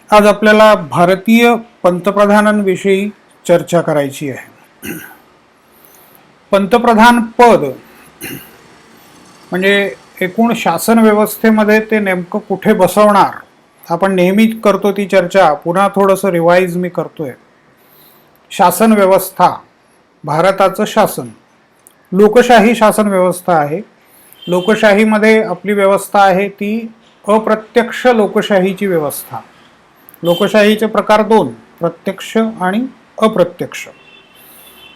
आज आपल्याला भारतीय पंतप्रधानांविषयी चर्चा करायची आहे. पंतप्रधान पद म्हणजे एकूण शासन व्यवस्थेमध्ये ते नेमकं कुठे बसवणार. आपण नेहमी करतो ती चर्चा, पुन्हा थोडंसं रिवाईज मी करतोय. शासन व्यवस्था, भारताचं शासन लोकशाही शासन व्यवस्था आहे. लोकशाहीमध्ये आपली व्यवस्था आहे ती अप्रत्यक्ष लोकशाहीची व्यवस्था. लोकशाहीचे प्रकार दोन, प्रत्यक्ष आणि अप्रत्यक्ष.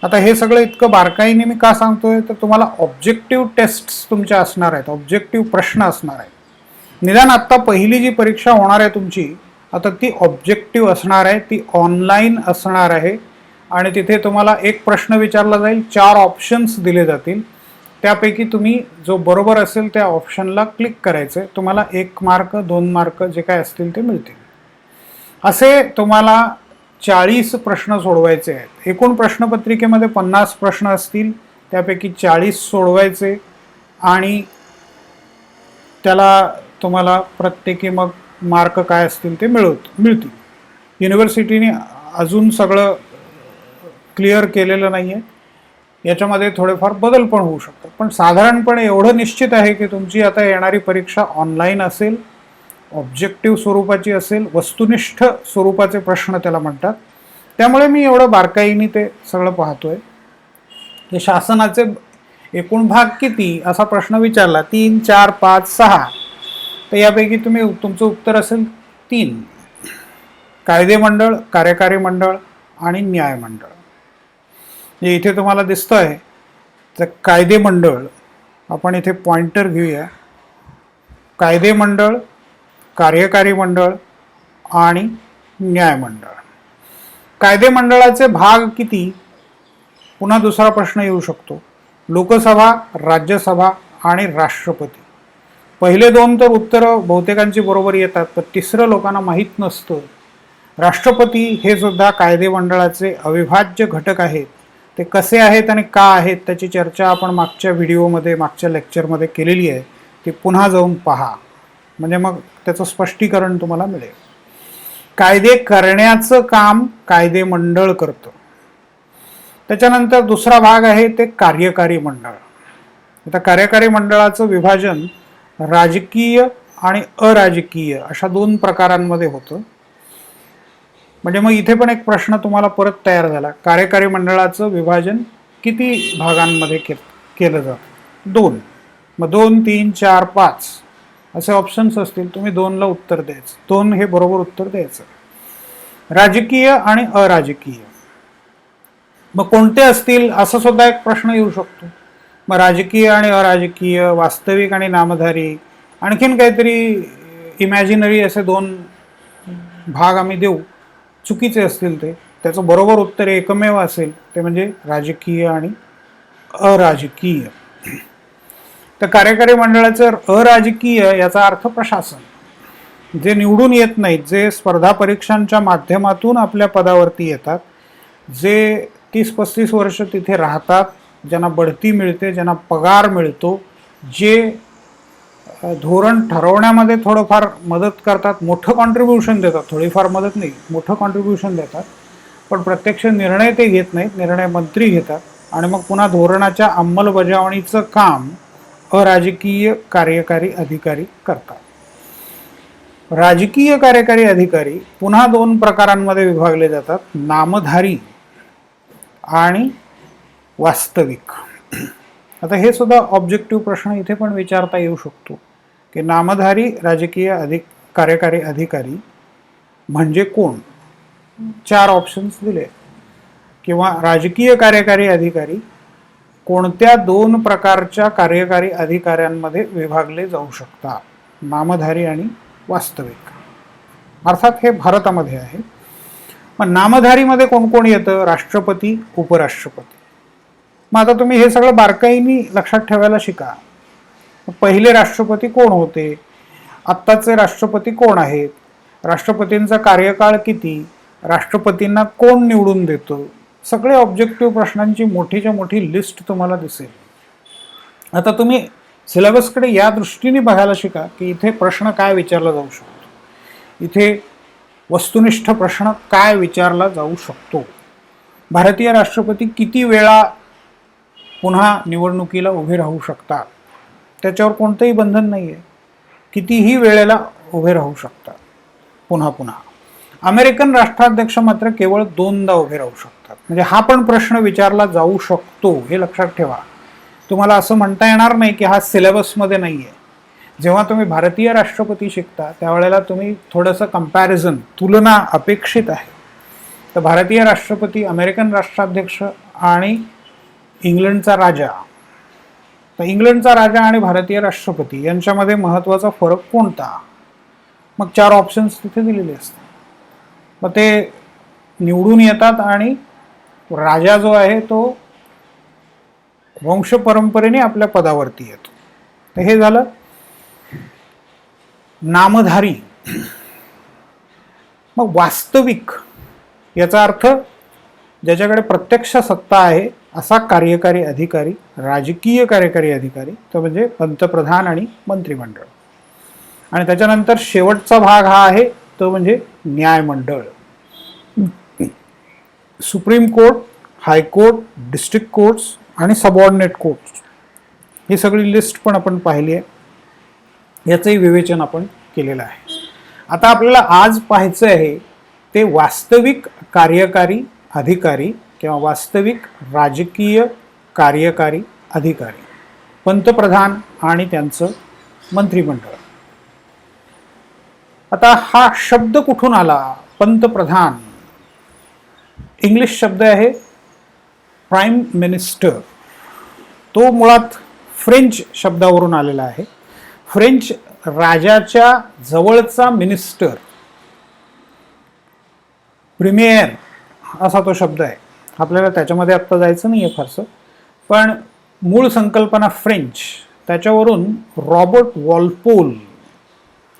आता हे सगळं इतकं बारकाईने मी का सांगतोय, तर तुम्हाला ऑब्जेक्टिव्ह टेस्ट्स तुमच्या असणार आहेत, ऑब्जेक्टिव्ह प्रश्न असणार आहेत. निदान आत्ता पहिली जी परीक्षा होणार आहे तुमची, आता ती ऑब्जेक्टिव्ह असणार आहे, ती ऑनलाईन असणार आहे. आणि तिथे तुम्हाला एक प्रश्न विचारला जाईल, 4 ऑप्शन्स दिले जातील. त्यापैकी तुम्ही जो बरोबर असेल त्या ऑप्शनला क्लिक करायचं. तुम्हाला 1 मार्क 2 मार्क जे काय असतील ते मिळतील. असे तुम्हाला 40 प्रश्न सोडवायचे आहेत. एकूण प्रश्नपत्रिकेमध्ये 50 प्रश्न असतील, त्यापैकी 40 सोडवायचे आणि त्याला तुम्हाला प्रत्येकी मग मार्क काय असतील ते मिळतील. युनिव्हर्सिटीने अजून सगळं क्लिअर केलेलं नाही आहे, याच्यामध्ये थोडेफार बदल पण होऊ शकतात. पण साधारणपणे एवढं निश्चित आहे की तुमची आता येणारी परीक्षा ऑनलाईन असेल, ऑब्जेक्टिव्ह स्वरूपाची असेल, वस्तुनिष्ठ स्वरूपाचे प्रश्न त्याला म्हणतात. त्यामुळे मी एवढं बारकाईने ते सगळं पाहतोय की शासनाचे एकूण भाग किती असा प्रश्न विचारला, 3 4 5 6, तर यापैकी तुमचं उत्तर असेल 3. कायदे मंडळ, कार्यकारी मंडळ आणि न्याय मंडळ. जे इथे तुम्हाला दिसतंय तर कायदे मंडळ, आपण इथे पॉइंटर घेऊया. कायदे मंडळ, कार्यकारी मंडळ आणि न्याय मंडळ. कायदे मंडळाचे भाग किती, पुन्हा दुसरा प्रश्न येऊ शकतो. लोकसभा, राज्यसभा आणि राष्ट्रपती. पहिले 2 तर उत्तरं बहुतेकांची बरोबर येतात, पण तिसरं लोकांना माहीत नसतं. राष्ट्रपती हे सुद्धा कायदे मंडळाचे अविभाज्य घटक आहेत. ते कसे आहेत आणि का आहेत त्याची चर्चा आपण मागच्या व्हिडिओमध्ये, मागच्या लेक्चरमध्ये केलेली आहे. ती पुन्हा जाऊन पहा, म्हणजे मग त्याचं स्पष्टीकरण तुम्हाला मिळेल. कायदे करण्याचं काम कायदे मंडळ करतं. त्याच्यानंतर दुसरा भाग आहे ते कार्यकारी मंडळ. आता कार्यकारी मंडळाचं विभाजन राजकीय आणि अराजकीय अशा 2 प्रकारांमध्ये होतं. म्हणजे मग इथे पण एक प्रश्न तुम्हाला परत तयार झाला, कार्यकारी मंडळाचं विभाजन किती भागांमध्ये केलं जातं? 2. मग 2 3 4 5 असे ऑप्शन्स असतील, तुम्ही 2ला उत्तर द्यायचं. 2 हे बरोबर उत्तर द्यायचं. राजकीय आणि अराजकीय मग कोणते असतील असं सुद्धा एक प्रश्न येऊ शकतो. मग राजकीय आणि अराजकीय, वास्तविक आणि नामधारी, आणखीन काहीतरी इमॅजिनरी असे 2 भाग आम्ही देऊ. चुकीचे असतील ते, त्याचं बरोबर उत्तर एकमेव असेल ते म्हणजे राजकीय आणि अराजकीय. तर कार्यकारी मंडळाचं अराजकीय याचा अर्थ प्रशासन. जे निवडून येत नाहीत, जे स्पर्धा परीक्षांच्या माध्यमातून आपल्या पदावरती येतात, जे 30-35 वर्ष तिथे राहतात, ज्यांना बढती मिळते, ज्यांना पगार मिळतो, जे धोरण ठरवण्यामध्ये थोडंफार मदत करतात, मोठं कॉन्ट्रीब्युशन देतात, थोडीफार मदत नाही, मोठं कॉन्ट्रीब्युशन देतात, पण प्रत्यक्ष निर्णय ते घेत नाहीत, निर्णय मंत्री घेतात. आणि मग पुन्हा धोरणाच्या अंमलबजावणीचं काम अराजकीय कार्यकारी अधिकारी करतात. राजकीय कार्यकारी अधिकारी पुन्हा 2 प्रकारांमध्ये विभागले जातात, नामधारी आणि वास्तविक. आता हे सुद्धा ऑब्जेक्टिव्ह प्रश्न इथे पण विचारता येऊ शकतो की नामधारी राजकीय कार्यकारी अधिकारी म्हणजे कोण. 4 ऑप्शन्स दिले. किंवा राजकीय कार्यकारी अधिकारी कोणत्या 2 प्रकारच्या कार्यकारी अधिकाऱ्यांमध्ये विभागले जाऊ शकतात, नामधारी आणि वास्तविक. अर्थात हे भारतामध्ये आहे. मग नामधारीमध्ये कोण कोण येतं? राष्ट्रपती, उपराष्ट्रपती. मग आता तुम्ही हे सगळं बारकाईने लक्षात ठेवायला शिका. पहिले राष्ट्रपती कोण होते, आत्ताचे राष्ट्रपती कोण आहेत, राष्ट्रपतींचा कार्यकाळ किती, राष्ट्रपतींना कोण निवडून देतं, सगळे ऑब्जेक्टिव्ह प्रश्नांची मोठीच्या मोठी लिस्ट तुम्हाला दिसेल. आता तुम्ही सिलेबसकडे या दृष्टीने बघायला शिका की इथे प्रश्न काय विचारला जाऊ शकतो. इथे वस्तुनिष्ठ प्रश्न काय विचारला जाऊ शकतो, भारतीय राष्ट्रपती किती वेळा पुन्हा निवडणुकीला उभे राहू शकतात, त्याच्यावर कोणतंही बंधन नाही आहे, कितीही वेळेला उभे राहू शकतात पुन्हा पुन्हा. अमेरिकन राष्ट्राध्यक्ष मात्र केवळ 2दा उभे राहू शकतात. म्हणजे हा पण प्रश्न विचारला जाऊ शकतो, हे लक्षात ठेवा. तुम्हाला असं म्हणता येणार नाही की हा सिलेबसमध्ये नाही आहे. जेव्हा तुम्ही भारतीय राष्ट्रपती शिकता त्यावेळेला तुम्ही थोडंसं कंपॅरिझन, तुलना अपेक्षित आहे. तर भारतीय राष्ट्रपती, अमेरिकन राष्ट्राध्यक्ष आणि इंग्लंडचा राजा, तर इंग्लंडचा राजा आणि भारतीय राष्ट्रपती यांच्यामध्ये महत्त्वाचा फरक कोणता? मग 4 ऑप्शन्स तिथे दिलेले असतात. मग ते निवडून येतात आणि राजा जो आहे तो वंश परंपरेने आपल्या पदावरती येतो. तर हे झालं नामधारी. मग वास्तविक याचा अर्थ ज्याच्याकडे प्रत्यक्ष सत्ता आहे असा कार्यकारी अधिकारी, राजकीय कार्यकारी अधिकारी, तो म्हणजे पंतप्रधान आणि मंत्रिमंडळ. आणि त्याच्यानंतर शेवटचा भाग हा आहे तो म्हणजे न्यायमंडळ. Supreme court, high court, district courts आणि सबऑर्डिनेट कोर्ट्स, ही सगळी लिस्ट पण आपण पाहिली आहे. याचंही विवेचन आपण केलेलं आहे. आता आपल्याला आज पाहायचं आहे ते वास्तविक कार्यकारी अधिकारी किंवा वास्तविक राजकीय कार्यकारी अधिकारी, पंतप्रधान आणि त्यांचं मंत्रिमंडळ. आता हा शब्द कुठून आला? पंतप्रधान इंग्लिश शब्द आहे प्राईम मिनिस्टर. तो मुळात फ्रेंच शब्दावरून आलेला आहे. फ्रेंच राजाच्या जवळचा मिनिस्टर, प्रीमियर असा तो शब्द आहे. आपल्याला त्याच्यामध्ये आत्ता जायचं नाही आहे फारसं, पण मूळ संकल्पना फ्रेंच. त्याच्यावरून रॉबर्ट वॉलपोल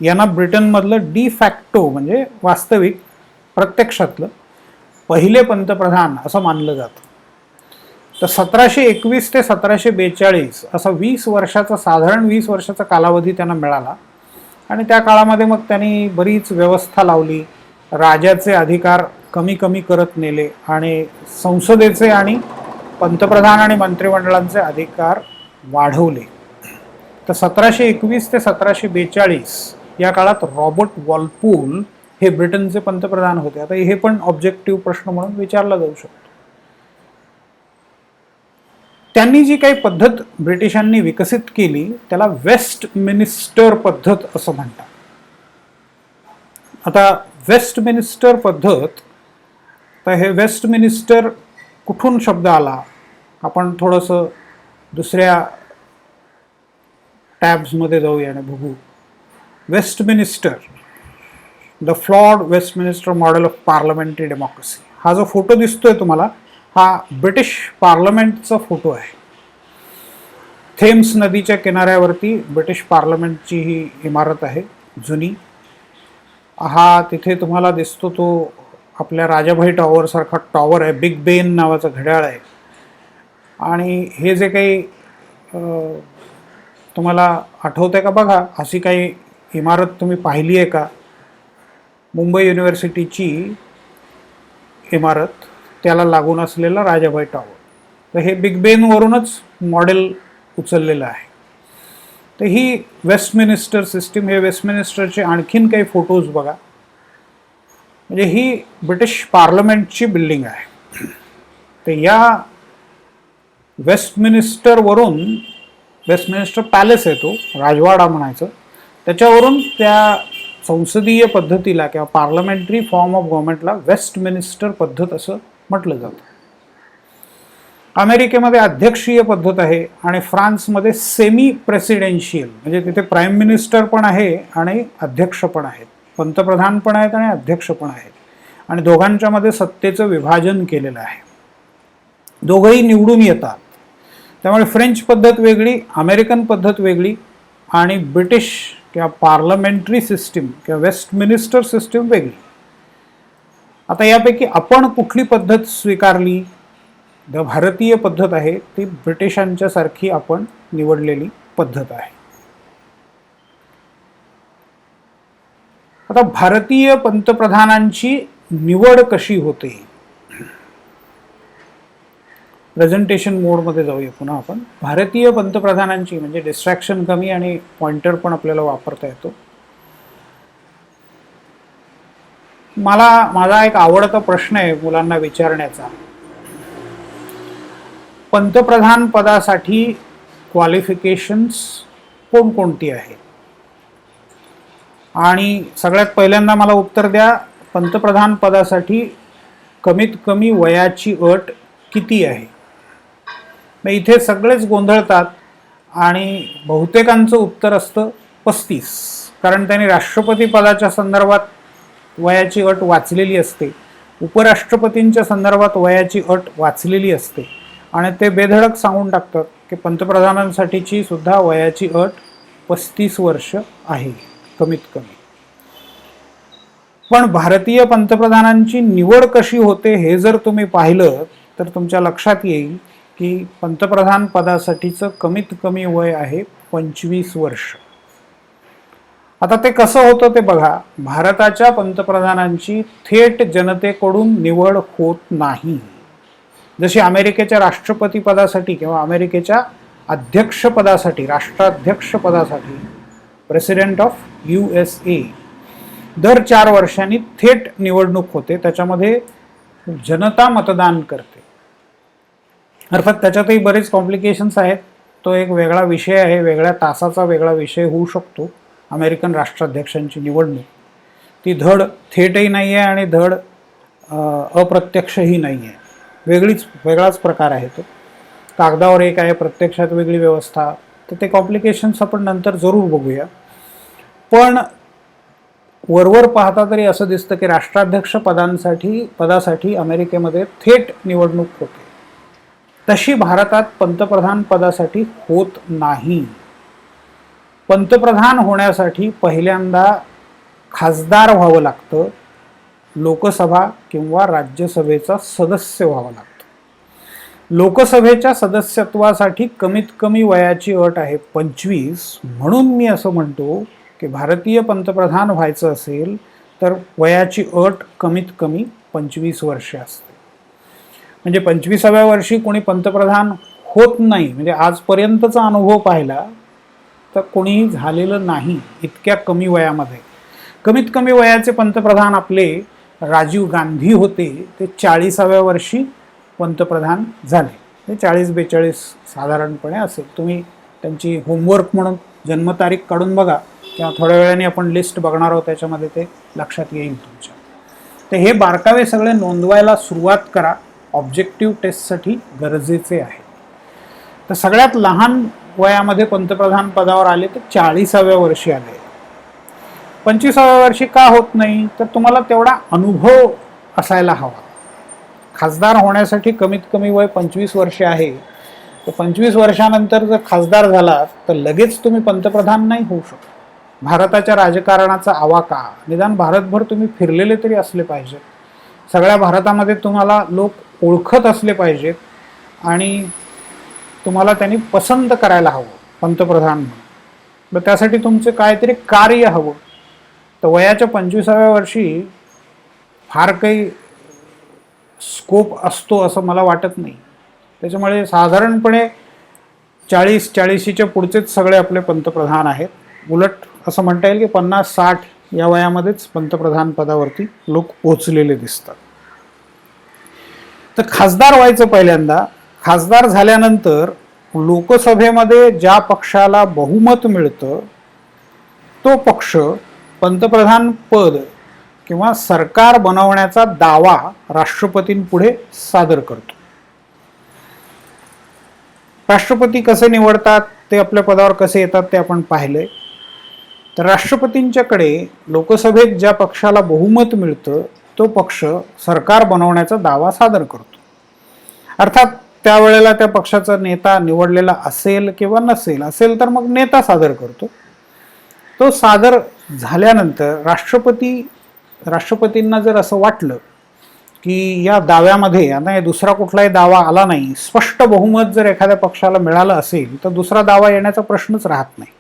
यांना ब्रिटनमधलं डी फॅक्टो म्हणजे वास्तविक प्रत्यक्षातलं पहिले पंतप्रधान असं मानलं जातं. तर 1721 ते 1742 असा 20 वर्षाचा, साधारण 20 वर्षाचा कालावधी त्यांना मिळाला. आणि त्या काळामध्ये मग त्यांनी बरीच व्यवस्था लावली, राजाचे अधिकार कमी कमी करत नेले आणि संसदेचे आणि पंतप्रधान आणि मंत्रिमंडळांचे अधिकार वाढवले. तर 1721 ते 1742 या काळात रॉबर्ट वॉलपोल हे ब्रिटनचे पंतप्रधान होते. आता हे पण ऑब्जेक्टिव्ह प्रश्न म्हणून विचारला जाऊ शकतो. त्यांनी जी काही पद्धत ब्रिटिशांनी विकसित केली त्याला वेस्टमिनिस्टर पद्धत असं म्हणतात. आता वेस्टमिनिस्टर पद्धत, तर हे वेस्टमिनिस्टर कुठून शब्द आला आपण थोडंसं दुसऱ्या टॅब्समध्ये जाऊया आणि बघू. Westminster, the flawed Westminster model of parliamentary democracy. हा जो फोटो दिसतोय तुम्हाला हा ब्रिटिश पार्लमेंटचा फोटो आहे. थेम्स नदीच्या किनाऱ्यावरती ब्रिटिश पार्लमेंटची ही इमारत आहे जुनी. हा तिथे तुम्हाला दिसतो तो आपल्या राजाभाई टॉवर सारखा टॉवर आहे. बिग बेन नावाचं घड्याळ आहे. आणि हे जे काही तुम्हाला आठवत आहे का बघा, अशी काही इमारत तुम्ही पाहिली आहे का? मुंबई युनिव्हर्सिटीची इमारत, त्याला लागून असलेला राजाभाई टॉवर. तर हे बिग बेनवरूनच मॉडेल उचललेलं आहे. तर ही वेस्टमिनिस्टर सिस्टीम, हे वेस्टमिनिस्टरचे आणखीन काही फोटोज बघा. म्हणजे ही ब्रिटिश पार्लमेंटची बिल्डिंग आहे. तर या वेस्टमिनिस्टरवरून, वेस्टमिनिस्टर पॅलेस आहे तो, राजवाडा म्हणायचं, त्याच्यावरून त्या संसदीय पद्धतीला किंवा पार्लमेंटरी फॉर्म ऑफ गव्हर्नमेंटला वेस्टमिनिस्टर पद्धत असं म्हटलं जातं. अमेरिकेमध्ये अध्यक्षीय पद्धत आहे आणि फ्रान्समध्ये सेमी प्रेसिडेन्शियल, म्हणजे तिथे प्राईम मिनिस्टर पण आहे आणि अध्यक्ष पण आहेत, पंतप्रधान पण आहेत आणि अध्यक्ष पण आहेत. आणि दोघांच्या मध्ये सत्तेचं विभाजन केलेलं आहे. दोघंही निवडून येतात. त्यामुळे फ्रेंच पद्धत वेगळी, अमेरिकन पद्धत वेगळी आणि ब्रिटिश किंवा पार्लमेंटरी सिस्टीम किंवा वेस्टमिनिस्टर सिस्टीम वेगळी. आता यापैकी आपण कुठली पद्धत स्वीकारली? भारतीय पद्धत आहे ती ब्रिटिशांच्या सारखी आपण निवडलेली पद्धत आहे. आता भारतीय पंतप्रधानांची निवड कशी होते, प्रेझेंटेशन मोडमध्ये जाऊया पुन्हा आपण. भारतीय पंतप्रधानांची, म्हणजे डिस्ट्रॅक्शन कमी आणि पॉइंटर पण आपल्याला वापरता येतो. माझा एक आवडता प्रश्न आहे मुलांना विचारण्याचा. पंतप्रधान पदासाठी क्वालिफिकेशन्स कोणकोणती आहेत? आणि सगळ्यात पहिल्यांदा मला उत्तर द्या, पंतप्रधान पदासाठी कमीत कमी वयाची अट किती आहे? मग इथे सगळेच गोंधळतात आणि बहुतेकांचं उत्तर असतं 35, कारण त्यांनी राष्ट्रपती पदाच्या संदर्भात वयाची अट वाचलेली असते, उपराष्ट्रपतींच्या संदर्भात वयाची अट वाचलेली असते आणि ते बेधडक सांगून टाकतात की पंतप्रधानांसाठीची सुद्धा वयाची अट 35 वर्ष आहे कमीत कमी. पण भारतीय पंतप्रधानांची निवड कशी होते हे जर तुम्ही पाहिलं तर तुमच्या लक्षात येईल की पंतप्रधान पदासाठीचं कमीत कमी वय आहे 25 वर्ष. आता ते कसं होतं ते बघा. भारताच्या पंतप्रधानांची थेट जनतेकडून निवड होत नाही. जशी अमेरिकेच्या राष्ट्रपती पदासाठी किंवा अमेरिकेच्या अध्यक्षपदासाठी, राष्ट्राध्यक्षपदासाठी, प्रेसिडेंट ऑफ USA, दर 4 वर्षांनी थेट निवडणूक होते. त्याच्यामध्ये जनता मतदान करते. अर्थात त्याच्यातही बरेच कॉम्प्लिकेशन्स आहेत. तो एक वेगळा विषय आहे, वेगळ्या तासाचा वेगळा विषय होऊ शकतो. अमेरिकन राष्ट्राध्यक्षांची निवडणूक ती धड थेटही नाही आहे आणि धड अप्रत्यक्षही नाही आहे. वेगळाच प्रकार आहे तो. कागदावर एक आहे, प्रत्यक्षात वेगळी व्यवस्था. तर ते कॉम्प्लिकेशन्स आपण नंतर जरूर बघूया. पण वरवर पाहता तरी असं दिसतं की राष्ट्राध्यक्ष पदासाठी अमेरिकेमध्ये थेट निवडणूक होते. तशी भारतात पंतप्रधान पदासाठी होत नाही. पंतप्रधान होण्यासाठी पहिल्यांदा खासदार व्हावं लागतं, लोकसभा किंवा राज्यसभेचा सदस्य व्हावं लागतं. लोकसभेच्या सदस्यत्वासाठी कमीत कमी वयाची अट आहे 25. म्हणून मी असं म्हणतो की भारतीय पंतप्रधान व्हायचं असेल तर वयाची अट कमीत कमी 25 वर्षे असते. म्हणजे 25व्या वर्षी कोणी पंतप्रधान होत नाही, म्हणजे आजपर्यंतचा अनुभव पाहिला तर कोणीही झालेलं नाही इतक्या कमी वयामध्ये. कमीत कमी वयाचे पंतप्रधान आपले राजीव गांधी होते. ते 40व्या वर्षी पंतप्रधान झाले. ते 40-42 साधारणपणे असेल. तुम्ही त्यांची होमवर्क म्हणून जन्मतारीख काढून बघा किंवा थोड्या वेळाने आपण लिस्ट बघणार आहोत, त्याच्यामध्ये ते लक्षात येईल तुमच्या. तर हे बारकावे सगळे नोंदवायला सुरुवात करा, ऑब्जेक्टिव्ह टेस्टसाठी गरजेचे आहे. तर सगळ्यात लहान वयामध्ये पंतप्रधान पदावर आले ते 40व्या वर्षी आले. 25व्या वर्षी का होत नाही? तर तुम्हाला तेवढा अनुभव असायला हवा. खासदार होण्यासाठी कमीत कमी वय 25 वर्षे आहे. तर 25 वर्षानंतर जर खासदार झाला तर लगेच तुम्ही पंतप्रधान नाही होऊ शकत. भारताच्या राजकारणाचा आवाका निदान भारतभर तुम्ही फिरलेले तरी असले पाहिजेत. सगळ्या भारतामध्ये तुम्हाला लोक ओळखत असले पाहिजेत आणि तुम्हाला त्यांनी पसंत करायला हवं पंतप्रधान म्हणून. तर त्यासाठी तुमचे काहीतरी कार्य हवं. तर वयाच्या 25व्या वर्षी फार काही स्कोप असतो असं मला वाटत नाही. त्याच्यामुळे साधारणपणे 40-40च्या पुढचेच सगळे आपले पंतप्रधान आहेत. उलट असं म्हणता येईल की 50-60 या वयामध्येच पंतप्रधान पदावरती लोक पोचलेले दिसतात. तर खासदार व्हायचं पहिल्यांदा. खासदार झाल्यानंतर लोकसभेमध्ये ज्या पक्षाला बहुमत मिळतं तो पक्ष पंतप्रधान पद किंवा सरकार बनवण्याचा दावा राष्ट्रपतींपुढे सादर करतो. राष्ट्रपती कसे निवडतात, ते आपल्या पदावर कसे येतात ते आपण पाहिले. तर राष्ट्रपतींच्याकडे लोकसभेत ज्या पक्षाला बहुमत मिळतं तो पक्ष सरकार बनवण्याचा दावा सादर करतो. अर्थात त्यावेळेला त्या पक्षाचा नेता निवडलेला असेल किंवा नसेल, असेल तर मग नेता सादर करतो. तो सादर झाल्यानंतर राष्ट्रपतींना जर असं वाटलं की या दाव्यामध्ये आता दुसरा कुठलाही दावा आला नाही, स्पष्ट बहुमत जर एखाद्या पक्षाला मिळालं असेल तर दुसरा दावा येण्याचा प्रश्नच राहत नाही.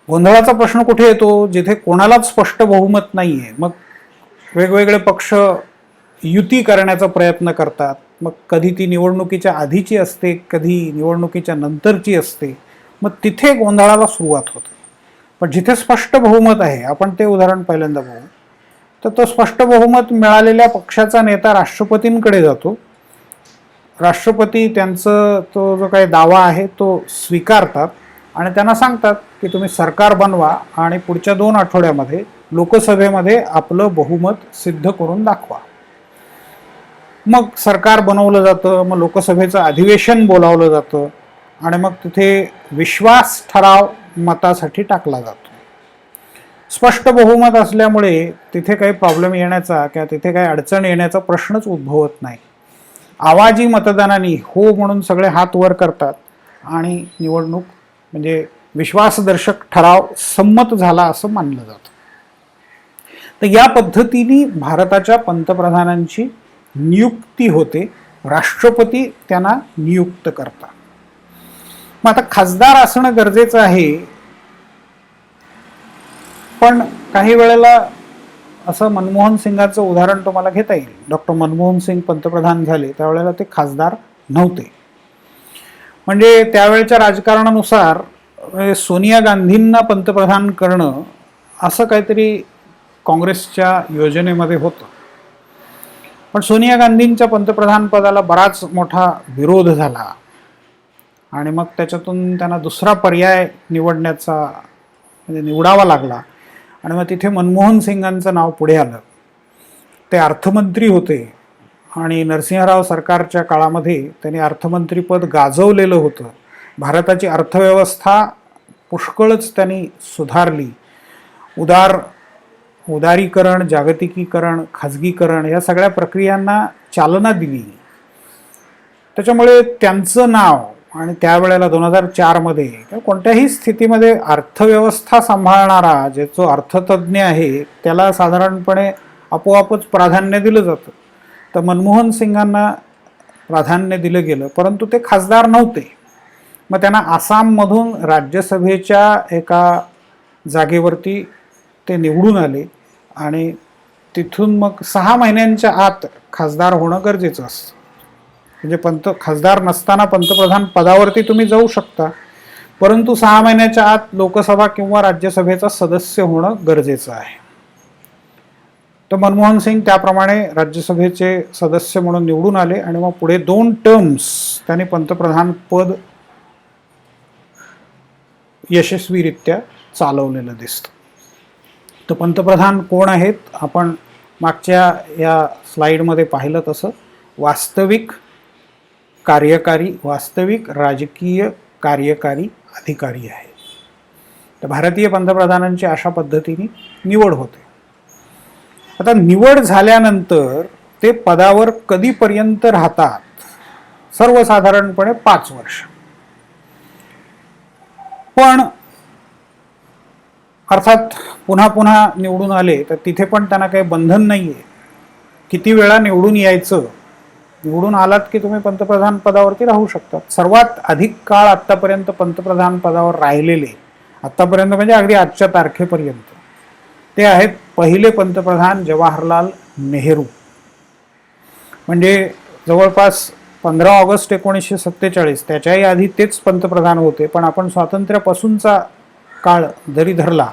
गोंधळाचा प्रश्न कुठे येतो? जिथे कोणालाच स्पष्ट बहुमत नाहीये, मग वेगवेगळे पक्ष युती करण्याचा प्रयत्न करतात. मग कधी ती निवडणुकीच्या आधीची असते, कधी निवडणुकीच्या नंतरची असते. मग तिथे गोंधळाला सुरुवात होते. पण जिथे स्पष्ट बहुमत आहे, आपण ते उदाहरण पहिल्यांदा बघू. तर तो स्पष्ट बहुमत मिळालेल्या पक्षाचा नेता राष्ट्रपतींकडे जातो. राष्ट्रपती त्यांचं तो जो काही दावा आहे तो स्वीकारतात आणि त्यांना सांगतात की तुम्ही सरकार बनवा आणि पुढच्या 2 आठवड्यामध्ये लोकसभेमध्ये आपलं बहुमत सिद्ध करून दाखवा. मग सरकार बनवलं जातं, मग लोकसभेचं अधिवेशन बोलावलं जातं आणि मग तिथे विश्वास ठराव मतासाठी टाकला जातो. स्पष्ट बहुमत असल्यामुळे तिथे काही प्रॉब्लेम येण्याचा किंवा तिथे काही अडचण येण्याचा प्रश्नच उद्भवत नाही. आवाजी मतदानाने हो म्हणून सगळे हात वर करतात आणि निवडणूक म्हणजे विश्वासदर्शक ठराव संमत झाला असं मानलं जातं. तर या पद्धतीने भारताच्या पंतप्रधानांची नियुक्ती होते. राष्ट्रपती त्यांना नियुक्त करतात. मग आता खासदार असणं गरजेचं आहे, पण काही वेळेला असं मनमोहन सिंगाचं उदाहरण तुम्हाला घेता येईल. डॉक्टर मनमोहन सिंग पंतप्रधान झाले त्यावेळेला ते खासदार नव्हते. म्हणजे त्यावेळच्या राजकारणानुसार सोनिया गांधींना पंतप्रधान करणं असं काहीतरी काँग्रेसच्या योजनेमध्ये होतं. पण सोनिया गांधींच्या पंतप्रधान पदाला बराच मोठा विरोध झाला आणि मग त्याच्यातून त्यांना दुसरा पर्याय निवडण्याचा म्हणजे निवडावा लागला आणि मग तिथे मनमोहन सिंगांचं नाव पुढे आलं. ते अर्थमंत्री होते आणि नरसिंहराव सरकारच्या काळामध्ये त्यांनी अर्थमंत्रीपद गाजवलेलं होतं. भारताची अर्थव्यवस्था पुष्कळच त्यांनी सुधारली. उदारीकरण, जागतिकीकरण, खाजगीकरण या सगळ्या प्रक्रियांना चालना दिली. त्याच्यामुळे त्यांचं नाव आणि त्यावेळेला 2004 मध्ये कोणत्याही स्थितीमध्ये अर्थव्यवस्था सांभाळणारा जो अर्थतज्ञ आहे त्याला साधारणपणे आपोआपच प्राधान्य दिलं जातं. तर मनमोहन सिंगांना प्राधान्य दिलं गेलं, परंतु ते खासदार नव्हते. मग त्यांना आसाममधून राज्यसभेच्या एका जागेवरती ते निवडून आले आणि तिथून मग 6 महिन्यांच्या आत खासदार होणं गरजेचं असतं. म्हणजे खासदार नसताना पंतप्रधान पदावरती तुम्ही जाऊ शकता, परंतु 6 महिन्याच्या आत लोकसभा किंवा राज्यसभेचा सदस्य होणं गरजेचं आहे. तर मनमोहन सिंग त्याप्रमाणे राज्यसभेचे सदस्य म्हणून निवडून आले आणि मग पुढे 2 टर्म्स त्यांनी पंतप्रधान पद यशस्वीरित्या चालवलेलं दिसतं. तर पंतप्रधान कोण आहेत? आपण मागच्या या स्लाइडमध्ये पाहिलं तसं वास्तविक राजकीय कार्यकारी अधिकारी आहे. तर भारतीय पंतप्रधानांची अशा पद्धतीने निवड होते. आता निवड झाल्यानंतर ते पदावर कधीपर्यंत राहतात? सर्वसाधारणपणे 5 वर्ष. पण अर्थात पुन्हा पुन्हा निवडून आले तर तिथे पण त्यांना काही बंधन नाही आहे. किती वेळा निवडून यायचं, निवडून आलात की तुम्ही पंतप्रधान पदावरती राहू शकतात. सर्वात अधिक काळ आत्तापर्यंत पंतप्रधान पदावर राहिलेले, आत्तापर्यंत म्हणजे अगदी आजच्या तारखेपर्यंत, ते आहेत पहिले पंतप्रधान जवाहरलाल नेहरू. म्हणजे जवळपास 15 ऑगस्ट 1947, त्याच्याही आधी तेच पंतप्रधान होते. पण आपण स्वातंत्र्यापासूनचा काळ जरी धरला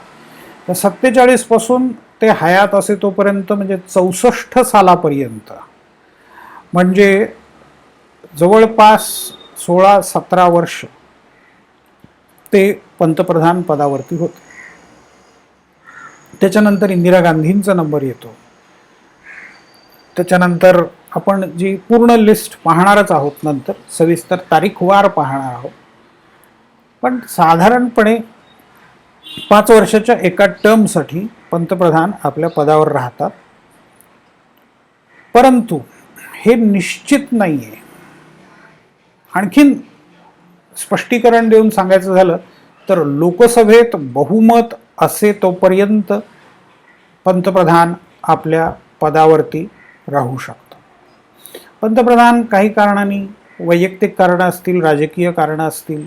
तर 47 पासून ते हयात असे तोपर्यंत म्हणजे 64 सालापर्यंत, म्हणजे जवळपास 16-17 वर्ष ते पंतप्रधान पदावरती होते. त्याच्यानंतर इंदिरा गांधींचा नंबर येतो. त्याच्यानंतर आपण जी पूर्ण लिस्ट पाहणारच आहोत, नंतर सविस्तर तारीखवार पाहणार आहोत. पण साधारणपणे 5 वर्षाच्या एका टर्मसाठी पंतप्रधान आपल्या पदावर राहतात. परंतु हे निश्चित नाही आहे. आणखीन स्पष्टीकरण देऊन सांगायचं झालं तर लोकसभेत बहुमत असे तोपर्यंत पंतप्रधान आपल्या पदावरती राहू शकतो. पंतप्रधान काही कारणांनी, वैयक्तिक कारणं असतील, राजकीय कारणं असतील,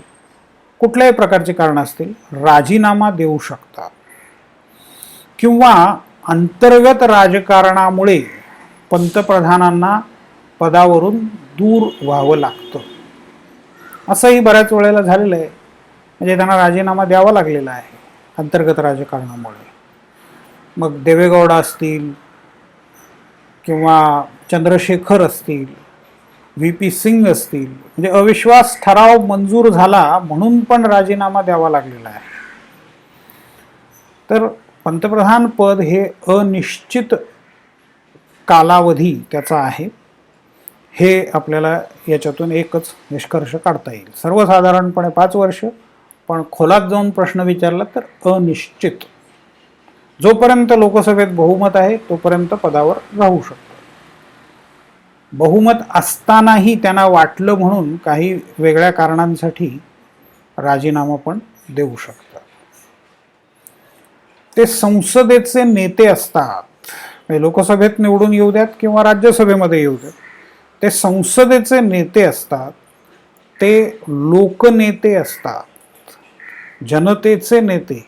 कुठल्याही प्रकारची कारण असतील राजीनामा देऊ शकतात किंवा अंतर्गत राजकारणामुळे पंतप्रधानांना पदावरून दूर व्हावं लागतं. असंही बऱ्याच वेळेला झालेलं आहे. म्हणजे त्यांना राजीनामा द्यावा लागलेला आहे अंतर्गत राजकारणामुळे. मग देवेगौडा असतील किंवा चंद्रशेखर असतील, व्ही पी सिंग असतील, म्हणजे अविश्वास ठराव मंजूर झाला म्हणून पण राजीनामा द्यावा लागलेला आहे. तर पंतप्रधान पद हे अनिश्चित कालावधी त्याचा आहे, हे आपल्याला याच्यातून एकच निष्कर्ष काढता येईल. सर्वसाधारणपणे 5 वर्ष, पण खोलात जाऊन प्रश्न विचारला तर अनिश्चित. जोपर्यंत लोकसभेत बहुमत आहे तोपर्यंत पदावर राहू शकतो. बहुमत असतानाही त्यांना वाटलं म्हणून काही वेगळ्या कारणांसाठी राजीनामा पण देऊ शकतात. ते संसदेचे नेते असतात. लोकसभेत निवडून येऊ द्यात किंवा राज्यसभेमध्ये येऊ द्यात, ते संसदेचे नेते असतात. ते लोकनेते असतात, जनतेचे नेते.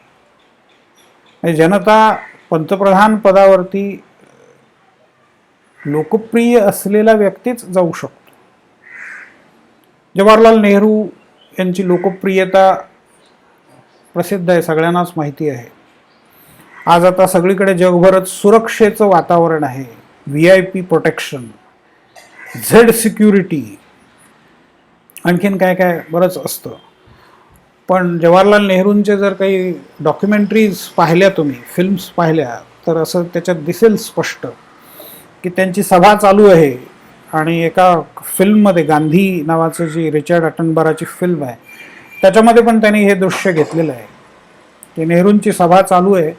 जनता पंतप्रधान पदावरती लोकप्रिय असलेला व्यक्तीच जाऊ शकतो. जवाहरलाल नेहरू यांची लोकप्रियता प्रसिद्ध आहे, सगळ्यांनाच माहिती आहे. आज आता सगळीकडे जगभरात सुरक्षेचं वातावरण आहे. VIP प्रोटेक्शन, झेड सिक्युरिटी, आणखीन काय काय बरंच असतं. पण जवाहरलाल नेहरूंचे जर काही डॉक्युमेंटरीज पाहिल्या, तुम्ही फिल्म्स पाहिल्या, तर असं त्याच्यात दिसेल स्पष्ट की त्यांची सभा चालू आहे आणि एका फिल्ममध्ये, गांधी नावाचं जी रिचर्ड अटनबराची फिल्म आहे, त्याच्यामध्ये पण त्यांनी हे दृश्य घेतलेलं आहे की नेहरूंची सभा चालू आहे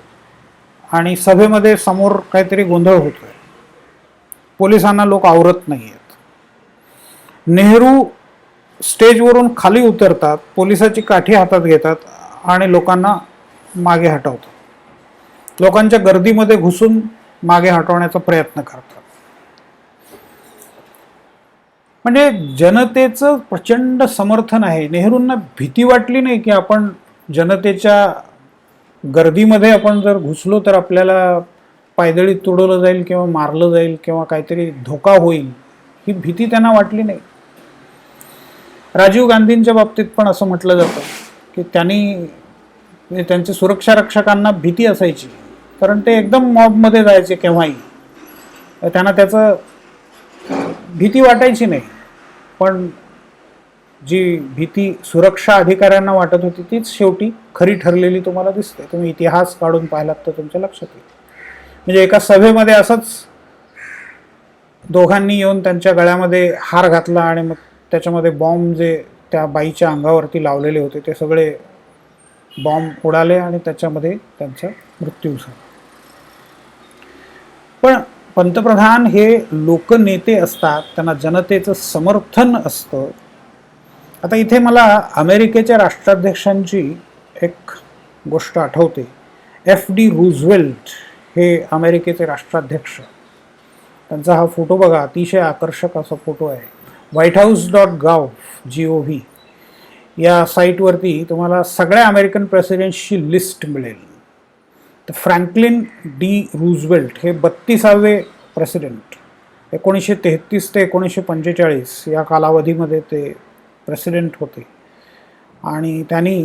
आणि सभेमध्ये समोर काहीतरी गोंधळ होतोय. पोलिसांना लोक आवरत नाही आहेत. नेहरू स्टेजवरून खाली उतरतात, पोलिसाची काठी हातात घेतात आणि लोकांना मागे हटवतात. लोकांच्या गर्दीमध्ये घुसून मागे हटवण्याचा प्रयत्न करतात. म्हणजे जनतेचं प्रचंड समर्थन आहे. नेहरूंना भीती वाटली नाही की आपण जनतेच्या गर्दीमध्ये आपण जर घुसलो तर आपल्याला पायदळी तुडवलं जाईल किंवा मारलं जाईल किंवा काहीतरी धोका होईल, ही भीती त्यांना वाटली नाही. राजीव गांधींच्या बाबतीत पण असं म्हटलं जातं की त्यांनी, त्यांच्या सुरक्षा रक्षकांना भीती असायची, कारण ते एकदम मॉबमध्ये जायचे केव्हाही. त्यांना त्याचं भीती वाटायची नाही. पण जी भीती सुरक्षा अधिकाऱ्यांना वाटत होती तीच शेवटी खरी ठरलेली तुम्हाला दिसते. तुम्ही इतिहास काढून पाहिलात तर तुमच्या लक्षात येईल. म्हणजे एका सभेमध्ये असंच दोघांनी येऊन त्यांच्या गळ्यामध्ये हार घातला आणि मग त्याच्यामध्ये बॉम्ब जे त्या बाईच्या अंगावरती लावलेले होते ते सगळे बॉम्ब उडाले आणि त्याच्यामध्ये त्यांचा मृत्यू झाला. पण पंतप्रधान हे लोकनेते असतात, त्यांना जनतेचं समर्थन असतं. आता इथे मला अमेरिकेच्या राष्ट्राध्यक्षांची एक गोष्ट आठवते. FD रूझवेल्ट हे अमेरिकेचे राष्ट्राध्यक्ष. त्यांचा हा फोटो बघा, अतिशय आकर्षक असा फोटो आहे. whitehouse.gov या साईटवरती तुम्हाला सगळ्या अमेरिकन प्रेसिडेंट्सची लिस्ट मिळेल. तर फ्रँकलिन डी रूझवेल्ट हे 32वे प्रेसिडेंट. 1933 ते 1945 या कालावधीमध्ये ते प्रेसिडेंट होते आणि त्यांनी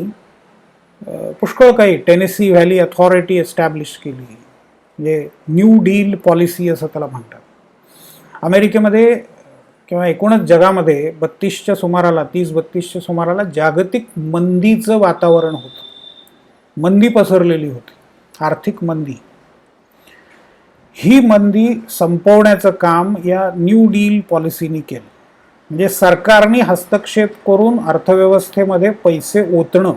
पुष्कळ काही टेनेसी व्हॅली अथॉरिटी एस्टॅब्लिश केली. म्हणजे न्यू डील पॉलिसी असं त्याला म्हणतात. अमेरिकेमध्ये किंवा एकूणच जगामध्ये 32च्या सुमाराला, 30-32च्या सुमाराला जागतिक मंदीचं वातावरण होतं. मंदी पसरलेली होती, आर्थिक मंदी. ही मंदी संपवण्याचं काम या न्यू डील पॉलिसीनी केलं. म्हणजे सरकारने हस्तक्षेप करून अर्थव्यवस्थेमध्ये पैसे ओतणं.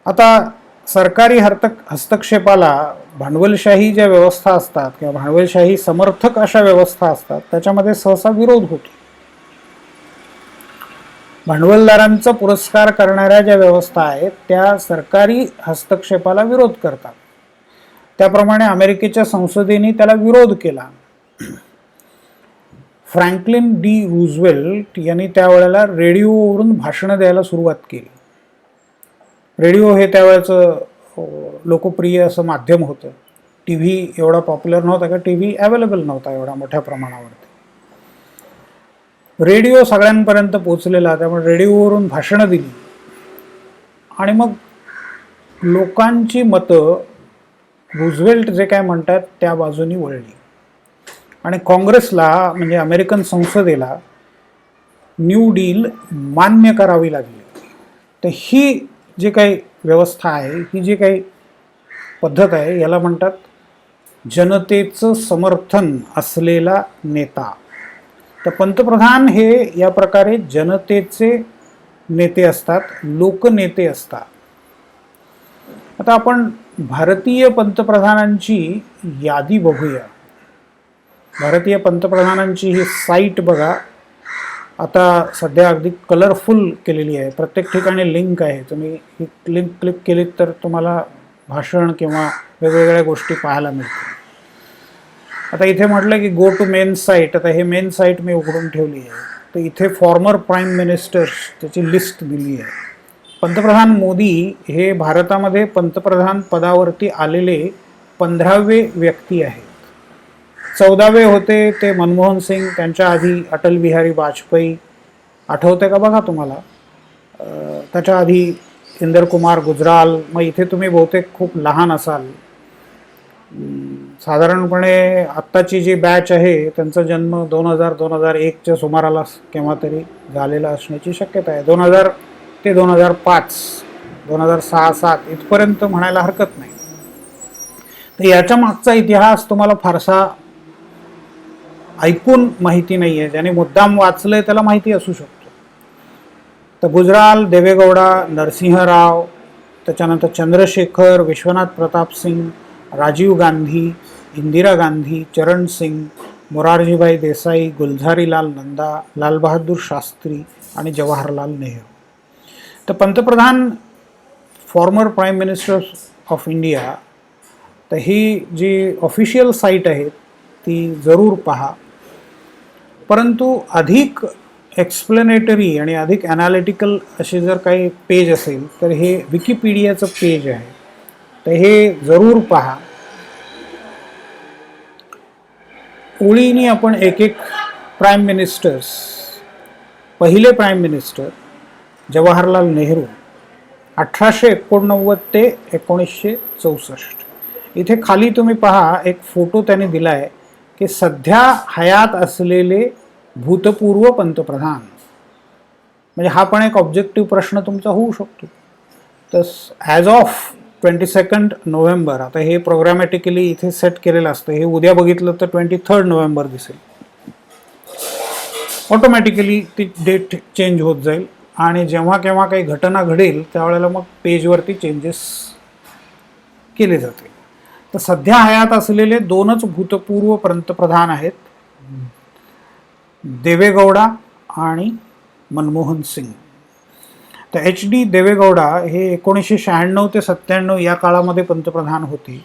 आता सरकारी हस्तक्षेपाला भांडवलशाही ज्या व्यवस्था असतात किंवा भांडवलशाही समर्थक अशा व्यवस्था असतात त्याच्यामध्ये सहसा विरोध होतो. भांडवलदारांचा पुरस्कार करणाऱ्या ज्या व्यवस्था आहेत त्या सरकारी हस्तक्षेपाला विरोध करतात. त्याप्रमाणे अमेरिकेच्या संसदेने त्याला विरोध केला. फ्रँकलिन डी रूझवेल्ट यांनी त्यावेळेला रेडिओवरून भाषणं द्यायला सुरुवात केली. रेडिओ हे त्यावेळेचं लोकप्रिय असं माध्यम होतं. टी व्ही एवढा पॉप्युलर नव्हता, का टी व्ही अवेलेबल नव्हता एवढा मोठ्या प्रमाणावरती. रेडिओ सगळ्यांपर्यंत पोचलेला, त्यामुळे रेडिओवरून भाषणं दिली आणि मग लोकांची मतं रूझवेल्ट जे काय म्हणतात त्या बाजूनी वळली आणि काँग्रेसला म्हणजे अमेरिकन संसदेला न्यू डील मान्य करावी लागली. तर ही जी काही व्यवस्था आहे, ही जी काही पद्धत आहे, याला म्हणतात जनतेचं समर्थन असलेला नेता. तर पंतप्रधान हे या प्रकारे जनतेचे नेते असतात, लोकनेते असतात. आता आपण भारतीय पंतप्रधानांची यादी बघूया. भारतीय पंतप्रधानांची ही साईट बघा, आता सध्या अगदी कलरफुल केलेली आहे. प्रत्येक ठिकाणी लिंक आहे. तुम्ही ही लिंक क्लिक केलीत तर तुम्हाला भाषण किंवा वेगवेगळ्या गोष्टी पाहायला मिळतील. आता इथे म्हटलं की गो टू मेन साईट. आता हे मेन साईट मी उघडून ठेवली आहे. तर इथे फॉर्मर प्राईम मिनिस्टर्स त्याची लिस्ट दिली आहे. पंतप्रधान मोदी हे भारतामध्ये पंतप्रधान पदावरती आलेले 15वे व्यक्ती आहेत. 14वे होते ते मनमोहन सिंग, त्यांच्या आधी अटल बिहारी वाजपेयी, आठवते का बघा तुम्हाला. त्याच्या आधी इंदर कुमार गुजराल. मग इथे तुम्ही बहुतेक खूप लहान असाल, साधारणपणे आत्ताची जी बॅच आहे त्यांचा जन्म 2000-2001च्या सुमाराला केव्हा तरी झालेला असण्याची शक्यता आहे. 2000 ते 2005, 2006-07 इथपर्यंत म्हणायला हरकत नाही. तर याच्या मागचा इतिहास तुम्हाला फारसा ऐकून माहिती नाही आहे. ज्याने मुद्दाम वाचलंय त्याला माहिती असू शकतो. तर गुजराल, देवेगौडा, नरसिंह राव, त्याच्यानंतर चंद्रशेखर, विश्वनाथ प्रताप सिंग, राजीव गांधी, इंदिरा गांधी, चरण सिंग, मोरारजीभाई देसाई, गुलझारीलाल नंदा, लालबहादूर शास्त्री आणि जवाहरलाल नेहरू. तर पंतप्रधान farmer prime minister of India, तर ही जी ऑफिशियल साईट आहे ती जरूर पहा. परंतु अधिक एक्सप्लेनेटरी आणि अधिक ॲनालिटिकल असे जर काही पेज असेल तर हे विकिपीडियाचं पेज आहे. तर हे जरूर पहा. ओळीने आपण एक एक प्राईम मिनिस्टर्स. पहिले प्राईम मिनिस्टर जवाहरलाल नेहरू, 1889 ते 1964. इथे खाली तुम्ही पहा एक फोटो त्याने दिला आहे की सध्या हयात असलेले भूतपूर्व पंतप्रधान. म्हणजे हा पण एक ऑब्जेक्टिव्ह प्रश्न तुमचा होऊ शकतो. तर ॲज ऑफ 22 नोव्हेंबर, आता हे प्रोग्रामॅटिकली इथे सेट केलेलं असतं. हे उद्या बघितलं तर 23 नोव्हेंबर दिसेल. ऑटोमॅटिकली ती डेट चेंज होत जाईल आणि जेव्हा केव्हा काही घटना घडेल त्यावेळेला मग पेजवरती चेंजेस केले जातील. तर सध्या हयात असलेले 2च भूतपूर्व पंतप्रधान आहेत, देवेगौडा आणि मनमोहन सिंग. तर HD देवेगौडा हे 1996 ते 97 या काळामध्ये पंतप्रधान होते.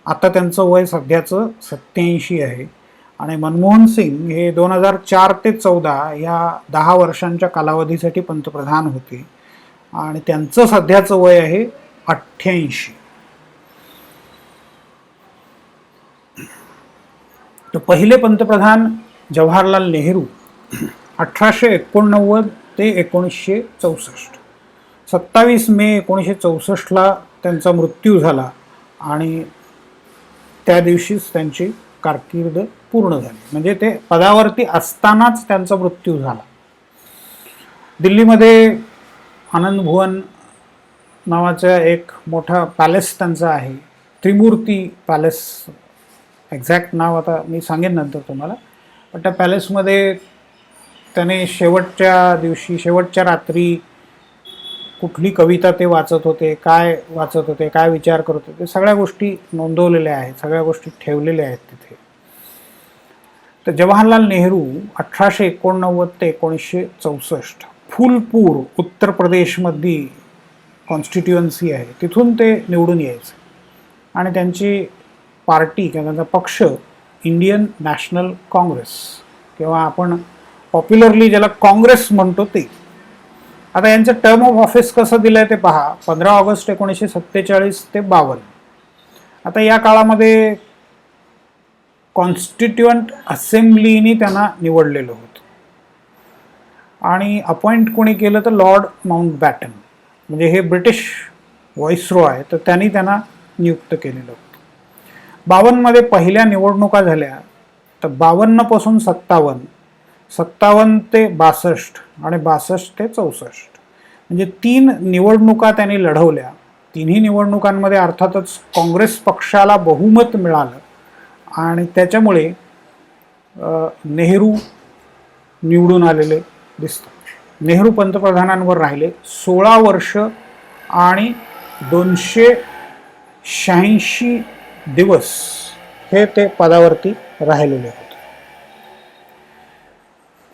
आता त्यांचं वय सध्याचं 87 आहे. आणि मनमोहन सिंग हे 2004 ते 14 या 10 वर्षांच्या कालावधीसाठी पंतप्रधान होते आणि त्यांचं सध्याचं वय आहे 88. तर पहिले पंतप्रधान जवाहरलाल नेहरू 1889 ते 1964. 27 मे 1964ला त्यांचा मृत्यू झाला आणि त्या दिवशीच त्यांची कारकीर्द पूर्ण झाली. म्हणजे ते पदावरती असतानाच त्यांचा मृत्यू झाला. दिल्लीमध्ये आनंद भुवन नावाचा एक मोठा पॅलेस त्यांचा आहे, त्रिमूर्ती पॅलेस. एक्झॅक्ट नाव आता मी सांगेन नंतर तुम्हाला. पण त्या पॅलेसमध्ये त्याने शेवटच्या दिवशी, शेवटच्या रात्री कुठली कविता ते वाचत होते, काय वाचत होते, काय विचार करत होते, सगळ्या गोष्टी नोंदवलेल्या आहेत, सगळ्या गोष्टी ठेवलेल्या आहेत तिथे. तर जवाहरलाल नेहरू 1889 ते 1964 फुलपूर उत्तर प्रदेशमधली कॉन्स्टिट्युएन्सी आहे, तिथून ते निवडून यायचे. आणि त्यांची पार्टी किंवा त्यांचा पक्ष इंडियन नॅशनल काँग्रेस किंवा आपण पॉप्युलरली ज्याला काँग्रेस म्हणतो ते. आता यांचं टर्म ऑफ ऑफिस कसं दिलंय ते पहा. 15 ऑगस्ट 1947 ते 52. आता या काळामध्ये कॉन्स्टिट्युएंट असेंब्लीनी त्यांना निवडलेलं होतं आणि अपॉइंट कोणी केलं तर लॉर्ड माउंटबॅटन, म्हणजे हे ब्रिटिश व्हॉइसरॉय आहे, तर त्यांनी त्यांना नियुक्त केलेलं होतं. 52 मध्ये पहिल्या निवडणुका झाल्या. तर 52 पासून 57, 57 ते 62 आणि 62 ते 64, म्हणजे 3 निवडणुका त्यांनी लढवल्या. तिन्ही निवडणुकांमध्ये अर्थातच काँग्रेस पक्षाला बहुमत मिळालं आणि त्याच्यामुळे नेहरू निवडून आलेले दिसतात. नेहरू पंतप्रधानांवर राहिले 16 वर्ष आणि 286 दिवस हे ते पदावरती राहिलेले होते.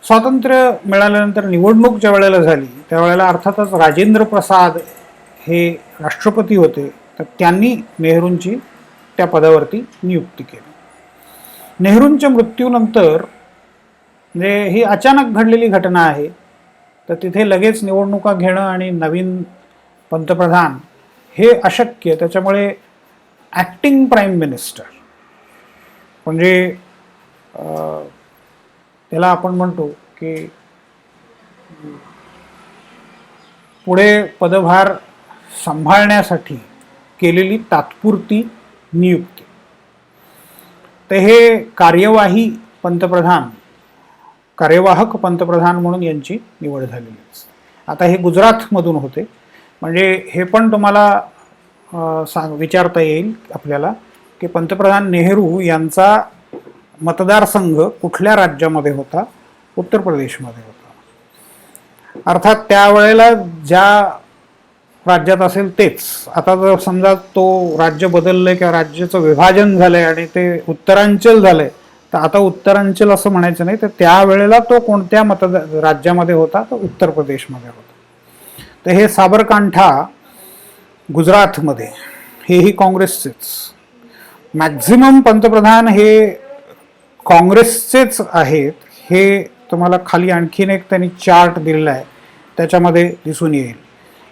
स्वातंत्र्य मिळाल्यानंतर निवडणूक ज्या वेळेला झाली त्यावेळेला अर्थातच राजेंद्र प्रसाद हे राष्ट्रपती होते, तर त्यांनी नेहरूंची त्या पदावरती नियुक्ती केली. नेहरूंच्या मृत्यूनंतर, म्हणजे ही अचानक घडलेली घटना आहे, तर तिथे लगेच निवडणुका घेणं आणि नवीन पंतप्रधान हे अशक्य. त्याच्यामुळे ॲक्टिंग प्राईम मिनिस्टर, म्हणजे त्याला आपण म्हणतो की पुढे पदभार सांभाळण्यासाठी केलेली तात्पुरती नियुक्ती. तर हे कार्यवाहक पंतप्रधान म्हणून यांची निवड झालेली असते. आता हे गुजरातमधून होते, म्हणजे हे पण तुम्हाला विचारता येईल आपल्याला की पंतप्रधान नेहरू यांचा मतदारसंघ कुठल्या राज्यामध्ये होता. उत्तर प्रदेशमध्ये होता. अर्थात त्यावेळेला ज्या राज्यात असेल तेच. आता जर समजा तो राज्य बदललंय किंवा राज्याचं विभाजन झालंय आणि ते उत्तरांचल झालंय, तर आता उत्तरांचल असं म्हणायचं नाही, तर त्यावेळेला तो कोणत्या राज्यामध्ये होता, तो उत्तर प्रदेशमध्ये होता. तर हे साबरकांठा गुजरातमध्ये, हेही काँग्रेसचेच. मॅक्झिमम पंतप्रधान हे काँग्रेसचेच आहेत. हे तुम्हाला खाली आणखीन एक त्यांनी चार्ट दिलेला आहे, त्याच्यामध्ये दिसून येईल.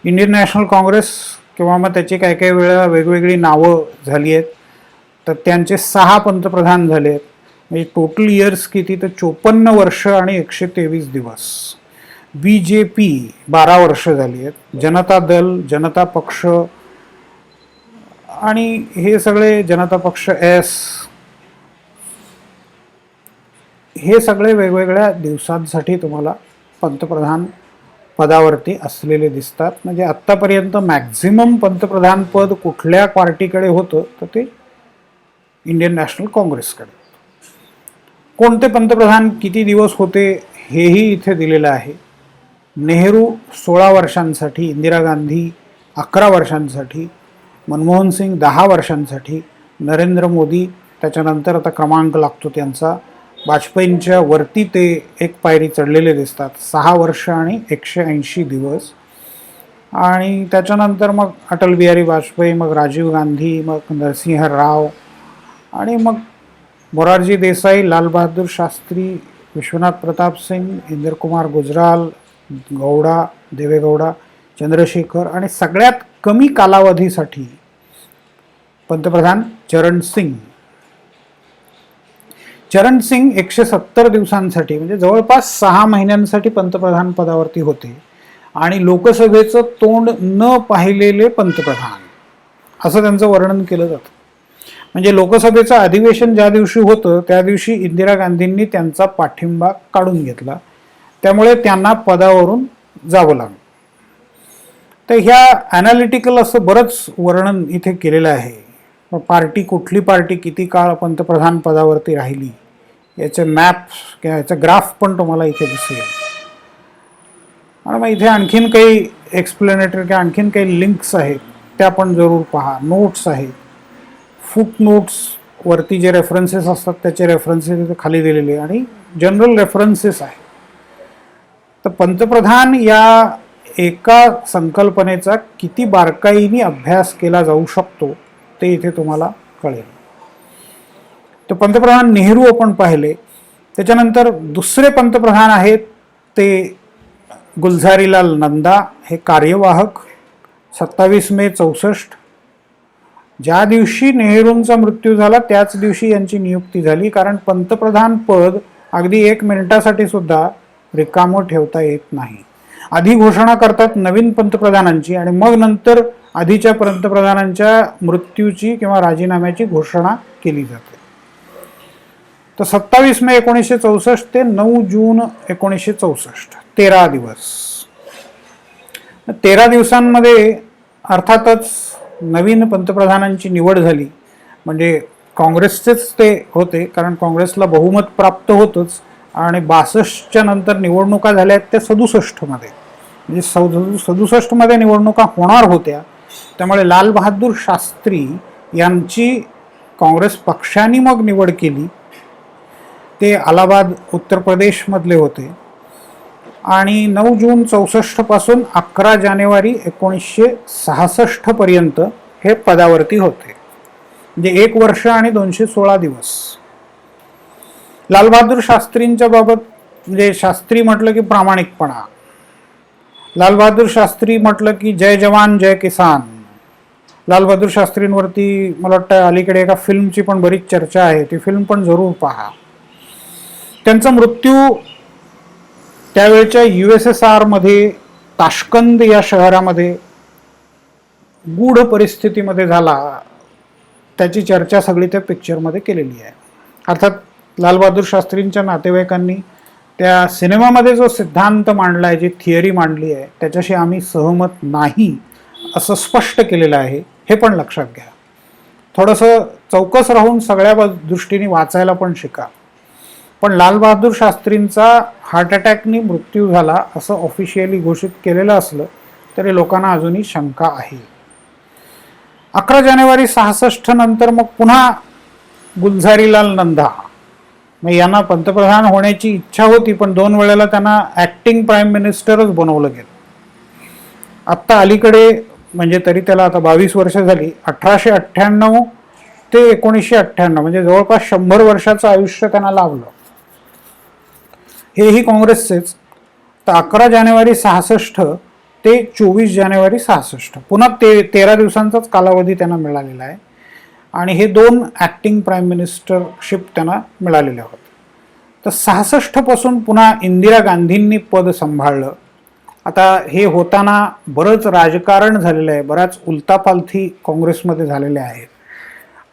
इंडियन नॅशनल काँग्रेस किंवा मग त्याची काही काही वेळा वेगवेगळी नावं झाली आहेत, तर त्यांचे 6 पंतप्रधान झाले आहेत. म्हणजे टोटल इयर्स किती, तर 54 वर्ष आणि 123 दिवस. BJP 12 वर्ष झाली आहेत. जनता दल, जनता पक्ष आणि हे सगळे जनता पक्ष एस, हे सगळे वेगवेगळ्या दिवसांसाठी तुम्हाला पंतप्रधान पदावरती असलेले दिसतात. म्हणजे आत्तापर्यंत मॅक्झिमम पंतप्रधान पद कुठल्या पार्टीकडे होतं, तर ते इंडियन नॅशनल काँग्रेसकडे. कोणते पंतप्रधान किती दिवस होते हेही इथे दिलेलं आहे. नेहरू 16 वर्षांसाठी, इंदिरा गांधी 11 वर्षांसाठी, मनमोहन सिंग 10 वर्षांसाठी, नरेंद्र मोदी त्याच्यानंतर आता क्रमांक लागतो त्यांचा, वाजपेयींच्या वरती ते एक पायरी चढलेले दिसतात, 6 वर्ष आणि 180 दिवस. आणि त्याच्यानंतर मग अटल बिहारी वाजपेयी, मग राजीव गांधी, मग नरसिंह राव आणि मग मोरारजी देसाई, लाल बहादूर शास्त्री, विश्वनाथ प्रताप सिंग, इंदिर कुमार गुजराल, गौडा, देवेगौडा, चंद्रशेखर आणि सगळ्यात कमी कालावधीसाठी पंतप्रधान चरण सिंग. चरण सिंग 170 दिवसांसाठी, म्हणजे जवळपास 6 महिन्यांसाठी पंतप्रधान पदावरती होते आणि लोकसभेचं तोंड न पाहिलेले पंतप्रधान असं त्यांचं वर्णन केलं जातं. म्हणजे लोकसभेचं अधिवेशन ज्या दिवशी होतं त्या दिवशी इंदिरा गांधींनी त्यांचा पाठिंबा काढून घेतला, त्यामुळे त्यांना पदावरून जावं लागलं. तर ह्या ॲनालिटिकल असं बरंच वर्णन इथे केलेलं आहे. कुठली पार्टी किती काळ पंतप्रधान पदावरती राहिली याचे मॅप किंवा याचं ग्राफ पण तुम्हाला इथे दिसेल. आणि मग इथे आणखीन काही एक्सप्लेनेटरी किंवा आणखीन काही लिंक्स आहेत त्या पण जरूर पहा. नोट्स आहेत, फुट नोट्स वरती जे रेफरन्सेस असतात त्याचे रेफरन्सेस इथे खाली दिलेले आणि जनरल रेफरन्सेस आहेत. तर पंतप्रधान या एका संकल्पनेचा किती बारकाईने अभ्यास केला जाऊ शकतो ते इथे तुम्हाला कळेल. तर पंतप्रधान नेहरू आपण पाहिले, त्याच्यानंतर दुसरे पंतप्रधान आहेत ते गुलझारीलाल नंदा, हे कार्यवाहक, 27 मे 64. ज्या दिवशी नेहरूंचा मृत्यू झाला त्याच दिवशी यांची नियुक्ती झाली, कारण पंतप्रधान पद अगदी 1 मिनिटासाठी सुद्धा रिकामं ठेवता येत नाही. आधी घोषणा करतात नवीन पंतप्रधानांची आणि मग नंतर आधीच्या पंतप्रधानांच्या मृत्यूची किंवा राजीनाम्याची घोषणा केली जाते. तर 27 मे 1964 ते 9 जून 1964, 13 दिवस. 13 दिवसांमध्ये अर्थातच नवीन पंतप्रधानांची निवड झाली. म्हणजे काँग्रेसचेच ते होते, कारण काँग्रेसला बहुमत प्राप्त होतंच. आणि 62च्या नंतर निवडणुका झाल्या आहेत त्या 67 मध्ये, म्हणजे 67 मध्ये निवडणुका होणार होत्या. त्यामुळे लाल बहादूर शास्त्री यांची काँग्रेस पक्षाने मग निवड केली. ते अलाहाबाद उत्तर प्रदेशमधले होते आणि 9 जून 64 पासून 11 जानेवारी 1966 पर्यंत हे पदावरती होते. म्हणजे 1 वर्ष आणि 216 दिवस. लालबहादूर शास्त्रींच्या बाबत, म्हणजे शास्त्री म्हटलं की प्रामाणिकपणा, लालबहादूर शास्त्री म्हटलं की जय जवान जय किसान. लालबहादूर शास्त्रींवरती मला वाटतं अलीकडे एका फिल्मची पण बरीच चर्चा आहे, ती फिल्म पण जरूर पहा. त्यांचा मृत्यू त्यावेळच्या USSR मध्ये ताशकंद या शहरामध्ये गूढ परिस्थितीमध्ये झाला. त्याची चर्चा सगळी त्या पिक्चरमध्ये केलेली आहे. अर्थात लालबहादूर शास्त्रींच्या नातेवाईकांनी त्या सिनेमामध्ये जो सिद्धांत मांडला आहे, जी थिअरी मांडली आहे, त्याच्याशी आम्ही सहमत नाही असं स्पष्ट केलेलं आहे. हे पण लक्षात घ्या. थोडंसं चौकस राहून सगळ्या दृष्टीने वाचायला पण शिका. पण लालबहादूर शास्त्रींचा हार्ट अटॅकनी मृत्यू झाला असं ऑफिशियली घोषित केलेलं असलं तरी लोकांना अजूनही शंका आहे. 11 जानेवारी 66 नंतर मग पुन्हा गुलझारीलाल नंदा, मग यांना पंतप्रधान होण्याची इच्छा होती, पण 2 वेळेला त्यांना ॲक्टिंग प्राईम मिनिस्टरच बनवलं गेलं. आत्ता अलीकडे, म्हणजे तरी त्याला आता 22 वर्ष झाली, 1898 ते 1998, म्हणजे जवळपास 100 वर्षाचं आयुष्य त्यांना लाभलं. हेही काँग्रेसचेच. तर 11 जानेवारी 66 ते 24 जानेवारी 66, पुन्हा 13 दिवसांचाच कालावधी त्यांना मिळालेला आहे. आणि हे 2 ॲक्टिंग प्राईम मिनिस्टरशिप त्यांना मिळालेल्या होत्या. तर 66 पासून पुन्हा इंदिरा गांधींनी पद सांभाळलं. आता हे होताना बरंच राजकारण झालेलं आहे, बऱ्याच उलथापालथी काँग्रेसमध्ये झालेल्या आहेत.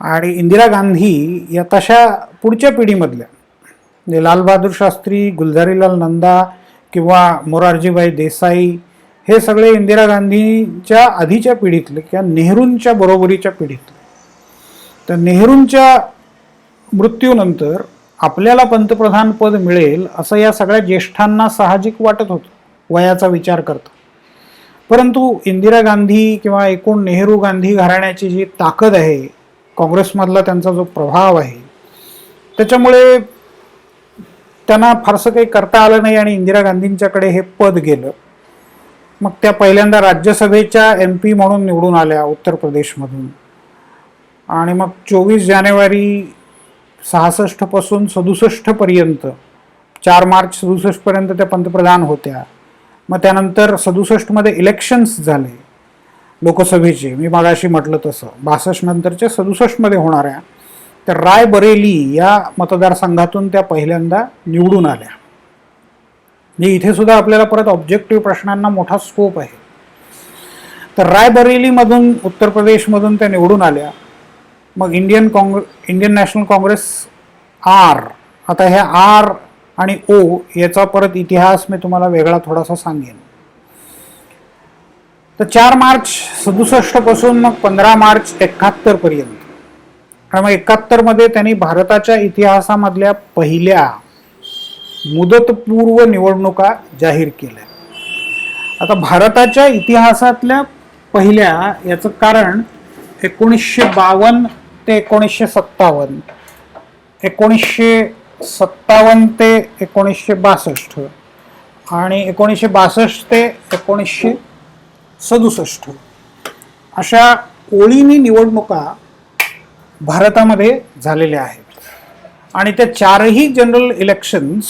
आणि इंदिरा गांधी या तशा पुढच्या पिढीमधल्या, म्हणजे लालबहादूर शास्त्री, गुलझारीलाल नंदा किंवा मोरारजीभाई देसाई, हे सगळे इंदिरा गांधीच्या आधीच्या पिढीतले किंवा नेहरूंच्या बरोबरीच्या पिढीतले. तर नेहरूंच्या मृत्यूनंतर आपल्याला पंतप्रधान पद मिळेल असं या सगळ्या ज्येष्ठांना साहजिक वाटत होतं, वयाचा विचार करता. परंतु इंदिरा गांधी किंवा एकूण नेहरू गांधी घराण्याची जी ताकद आहे, काँग्रेसमधला त्यांचा जो प्रभाव आहे, त्याच्यामुळे त्यांना फारसं काही करता आलं नाही आणि इंदिरा गांधींच्याकडे हे पद गेलं. मग त्या पहिल्यांदा राज्यसभेच्या MP म्हणून निवडून आल्या उत्तर प्रदेशमधून. आणि मग 24 जानेवारी 66 पासून 67 पर्यंत, 4 मार्च 67 पर्यंत त्या पंतप्रधान होत्या. मग त्यानंतर 67 मध्ये इलेक्शन्स झाले लोकसभेचे, मी मागाशी म्हटलं तसं 62 नंतरच्या 67 मध्ये होणाऱ्या. तर रायबरेली या मतदारसंघातून त्या पहिल्यांदा निवडून आल्या. म्हणजे इथे सुद्धा आपल्याला परत ऑब्जेक्टिव्ह प्रश्नांना मोठा स्कोप आहे. तर रायबरेलीमधून, उत्तर प्रदेशमधून त्या निवडून आल्या. मग इंडियन नॅशनल काँग्रेस R, आता ह्या R आणि O याचा परत इतिहास मी तुम्हाला वेगळा थोडासा सांगेन. तर 4 मार्च 67 पासून मग 15 मार्च 71 पर्यंत, आणि मग 71 मध्ये त्यांनी भारताच्या इतिहासामधल्या पहिल्या मुदतपूर्व निवडणुका जाहीर केल्या. आता भारताच्या इतिहासातल्या पहिल्या, याचं कारण 1952 ते 1957, 1957 ते 1962 आणि 1962 ते 1967 अशा ओळीनी निवडणुका भारतामध्ये झालेल्या आहेत. आणि त्या चारही जनरल इलेक्शन्स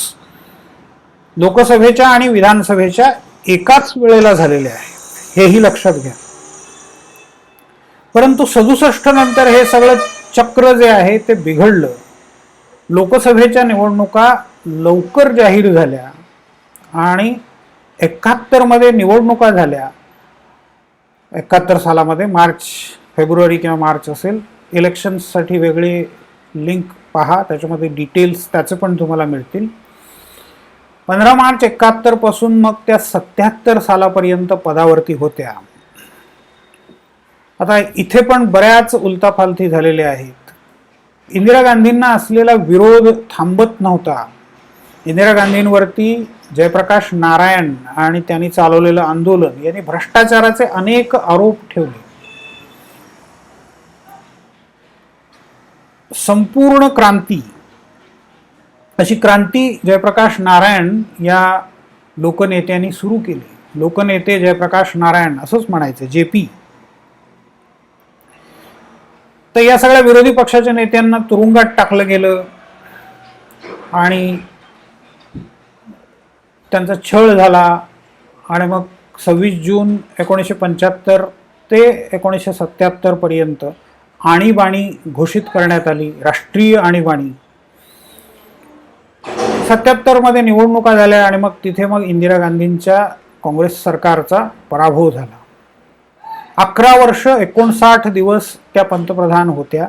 लोकसभेच्या आणि विधानसभेच्या एकाच वेळेला झालेल्या आहे, हेही लक्षात घ्या. परंतु 67 नंतर हे सगळं चक्र जे आहे ते बिघडलं. लोकसभेच्या निवडणुका लवकर जाहीर झाल्या आणि 71 मध्ये निवडणुका झाल्या. 71 सालामध्ये मार्च, फेब्रुवारी किंवा मार्च असेल. इलेक्शन्ससाठी वेगळे लिंक पहा, त्याच्यामध्ये डिटेल्स त्याचे पण तुम्हाला मिळतील. 15 मार्च 71 पासून मग त्या 77 सालापर्यंत पदावरती होत्या. आता इथे पण बऱ्याच उलथापालथी झालेल्या आहेत. इंदिरा गांधींना असलेला विरोध थांबत नव्हता. इंदिरा गांधींवरती जयप्रकाश नारायण आणि त्यांनी चालवलेलं आंदोलन यांनी भ्रष्टाचाराचे अनेक आरोप ठेवले. संपूर्ण क्रांती, अशी क्रांती जयप्रकाश नारायण या लोकनेत्यांनी सुरू केली. लोकनेते जयप्रकाश नारायण असंच म्हणायचं, जेपी. तर या सगळ्या विरोधी पक्षाच्या नेत्यांना तुरुंगात टाकलं गेलं आणि त्यांचा छळ झाला. आणि मग 26 जून 1975 ते 1977 पर्यंत आणीबाणी घोषित करण्यात आली, राष्ट्रीय आणीबाणी. 77 मध्ये निवडणुका झाल्या आणि मग तिथे मग इंदिरा गांधींच्या काँग्रेस सरकारचा पराभव झाला. 11 वर्ष 59 दिवस त्या पंतप्रधान होत्या.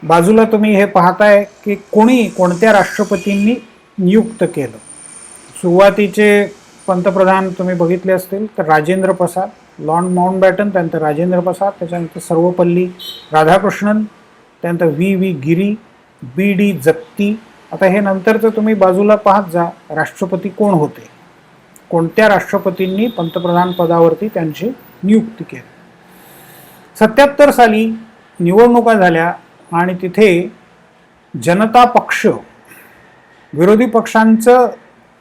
बाजूला तुम्ही हे पाहताय की कोणत्या राष्ट्रपतींनी नियुक्त केलं. सुरुवातीचे पंतप्रधान तुम्ही बघितले असतील तर राजेंद्र प्रसाद, लॉर्ड माउंटबॅटन, त्यानंतर राजेंद्र प्रसाद, त्याच्यानंतर सर्वपल्ली राधाकृष्णन, त्यानंतर व्ही गिरी, बी जगती. आता हे नंतरचं तुम्ही बाजूला पाहत जा, राष्ट्रपती कोण होते, कोणत्या राष्ट्रपतींनी पंतप्रधान पदावरती त्यांची नियुक्ती केली. 77 साली निवडणुका झाल्या आणि तिथे जनता पक्ष, विरोधी पक्षांचं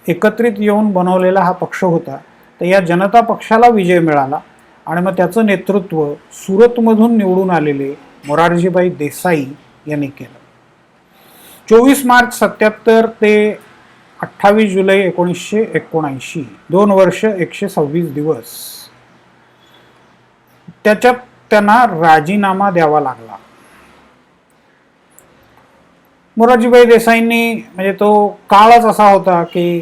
एकत्रित येऊन बनवलेला हा पक्ष होता. तर या जनता पक्षाला विजय मिळाला आणि मग त्याचं नेतृत्व सुरतमधून निवडून आलेले मोरारजीभाई देसाई यांनी केलं. 24 मार्च 77 ते 28 जुलै 1979, 2 वर्ष 126 दिवस त्याच्यात त्यांना राजीनामा द्यावा लागला. मोरारजीभाई देसाईंनी, म्हणजे तो काळच असा होता की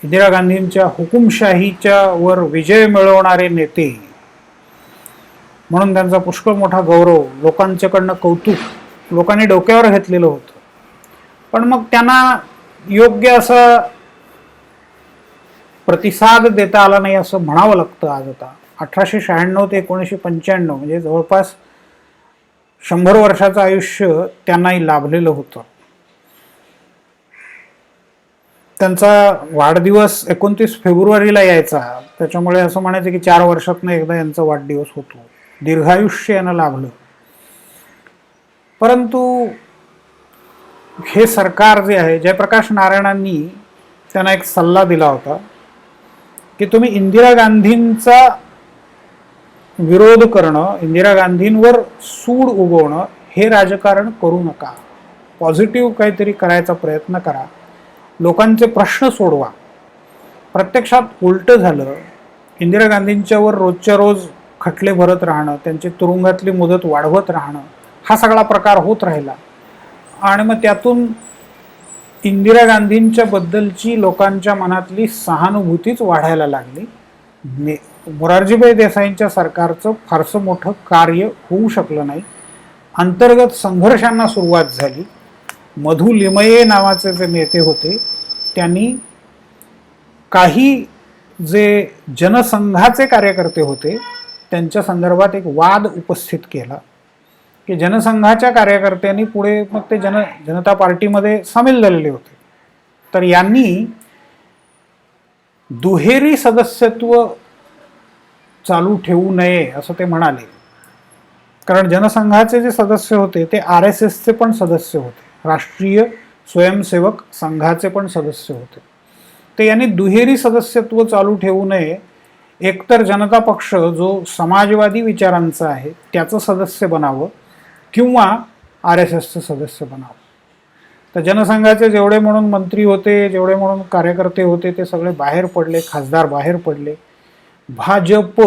इंदिरा गांधींच्या हुकुमशाहीच्या वर विजय मिळवणारे नेते म्हणून त्यांचा पुष्कळ मोठा गौरव, लोकांच्याकडनं कौतुक लोकांनी डोक्यावर घेतलेलं होतं. पण मग त्यांना योग्य असं प्रतिसाद देता आला नाही असं म्हणावं लागतं आज. आता 1896 ते 1995, म्हणजे जवळपास 100 वर्षाचं आयुष्य त्यांनाही लाभलेलं होतं. त्यांचा वाढदिवस 29 फेब्रुवारीला यायचा, त्याच्यामुळे असं म्हणायचं की 4 वर्षातनं एकदा यांचा वाढदिवस होतो. दीर्घायुष्य यांना लाभलं. परंतु हे सरकार जे आहे, जयप्रकाश नारायणांनी त्यांना एक सल्ला दिला होता की तुम्ही इंदिरा गांधींचा विरोध करणं, इंदिरा गांधींवर सूड उगवणं हे राजकारण करू नका. पॉझिटिव्ह काहीतरी करायचा प्रयत्न करा, लोकांचे प्रश्न सोडवा. प्रत्यक्षात उलट झालं. इंदिरा गांधींच्यावर रोजच्या रोज खटले भरत राहणं, त्यांची तुरुंगातली मुदत वाढवत राहणं, हा सगळा प्रकार होत राहिला. आणि मग त्यातून इंदिरा गांधींच्या बद्दलची लोकांच्या मनातली सहानुभूतीच वाढायला लागली. मोरारजीभाई देसाईंच्या सरकारचं फारसं मोठं कार्य होऊ शकलं नाही. अंतर्गत संघर्षांना सुरुवात झाली. मधु लिमये नावाचे जे नेते होते त्यांनी काही जे जनसंघाचे कार्यकर्ते होते त्यांच्या संदर्भात एक वाद उपस्थित केला की जनसंघाच्या कार्यकर्त्यांनी पुढे मग ते जनता पार्टीमध्ये सामील झालेले होते. तर यांनी दुहेरी सदस्यत्व चालू ठेवू नये असं ते म्हणाले. कारण जनसंघाचे जे सदस्य होते ते RSSचे पण सदस्य होते, राष्ट्रीय स्वयंसेवक संघाचे पण सदस्य होते. ते यांनी दुहेरी सदस्यत्व चालू ठेवू नये. एकतर जनता पक्ष जो समाजवादी विचारांचा आहे त्याचं सदस्य बनावं, किंवा RSSचे सदस्य बनावं. तर जनसंघाचे जेवढे म्हणून मंत्री होते, जेवढे म्हणून कार्यकर्ते होते, ते सगळे बाहेर पडले, खासदार बाहेर पडले. भाजप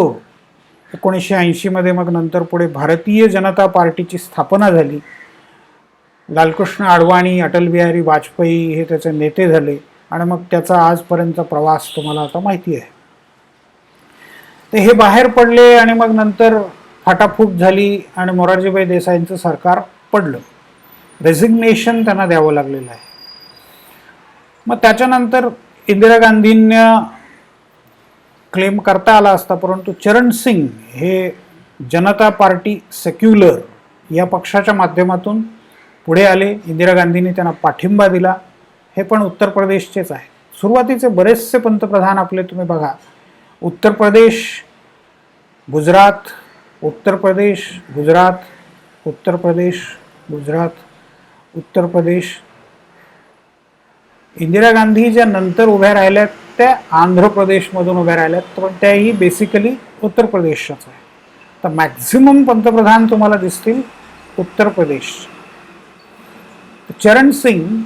1980 मध्ये, मग नंतर पुढे भारतीय जनता पार्टीची स्थापना झाली. लालकृष्ण अडवाणी, अटल बिहारी वाजपेयी हे त्याचे नेते झाले आणि मग त्याचा आजपर्यंतचा प्रवास तुम्हाला आता माहिती आहे. ते हे बाहेर पडले आणि मग नंतर फाटाफूट झाली आणि मोरारजीभाई देसाईंचं सरकार पडलं. रेझिग्नेशन त्यांना द्यावं लागलेलं आहे. मग त्याच्यानंतर इंदिरा गांधींना क्लेम करता आला असता, परंतु चरण सिंग हे जनता पार्टी सेक्युलर या पक्षाच्या माध्यमातून पुढे आले. इंदिरा गांधींनी त्यांना पाठिंबा दिला. हे पण उत्तर प्रदेशचेच आहे. सुरुवातीचे बरेचसे पंतप्रधान आपले तुम्ही बघा, उत्तर प्रदेश, गुजरात, उत्तर प्रदेश, गुजरात, उत्तर प्रदेश, गुजरात, उत्तर प्रदेश. इंदिरा गांधी ज्या नंतर उभ्या राहिल्यात त्या आंध्र प्रदेशमधून उभ्या राहिल्यात, पण त्याही बेसिकली उत्तर प्रदेशच्याच आहे. तर मॅक्झिमम पंतप्रधान तुम्हाला दिसतील उत्तर प्रदेश. चरण सिंग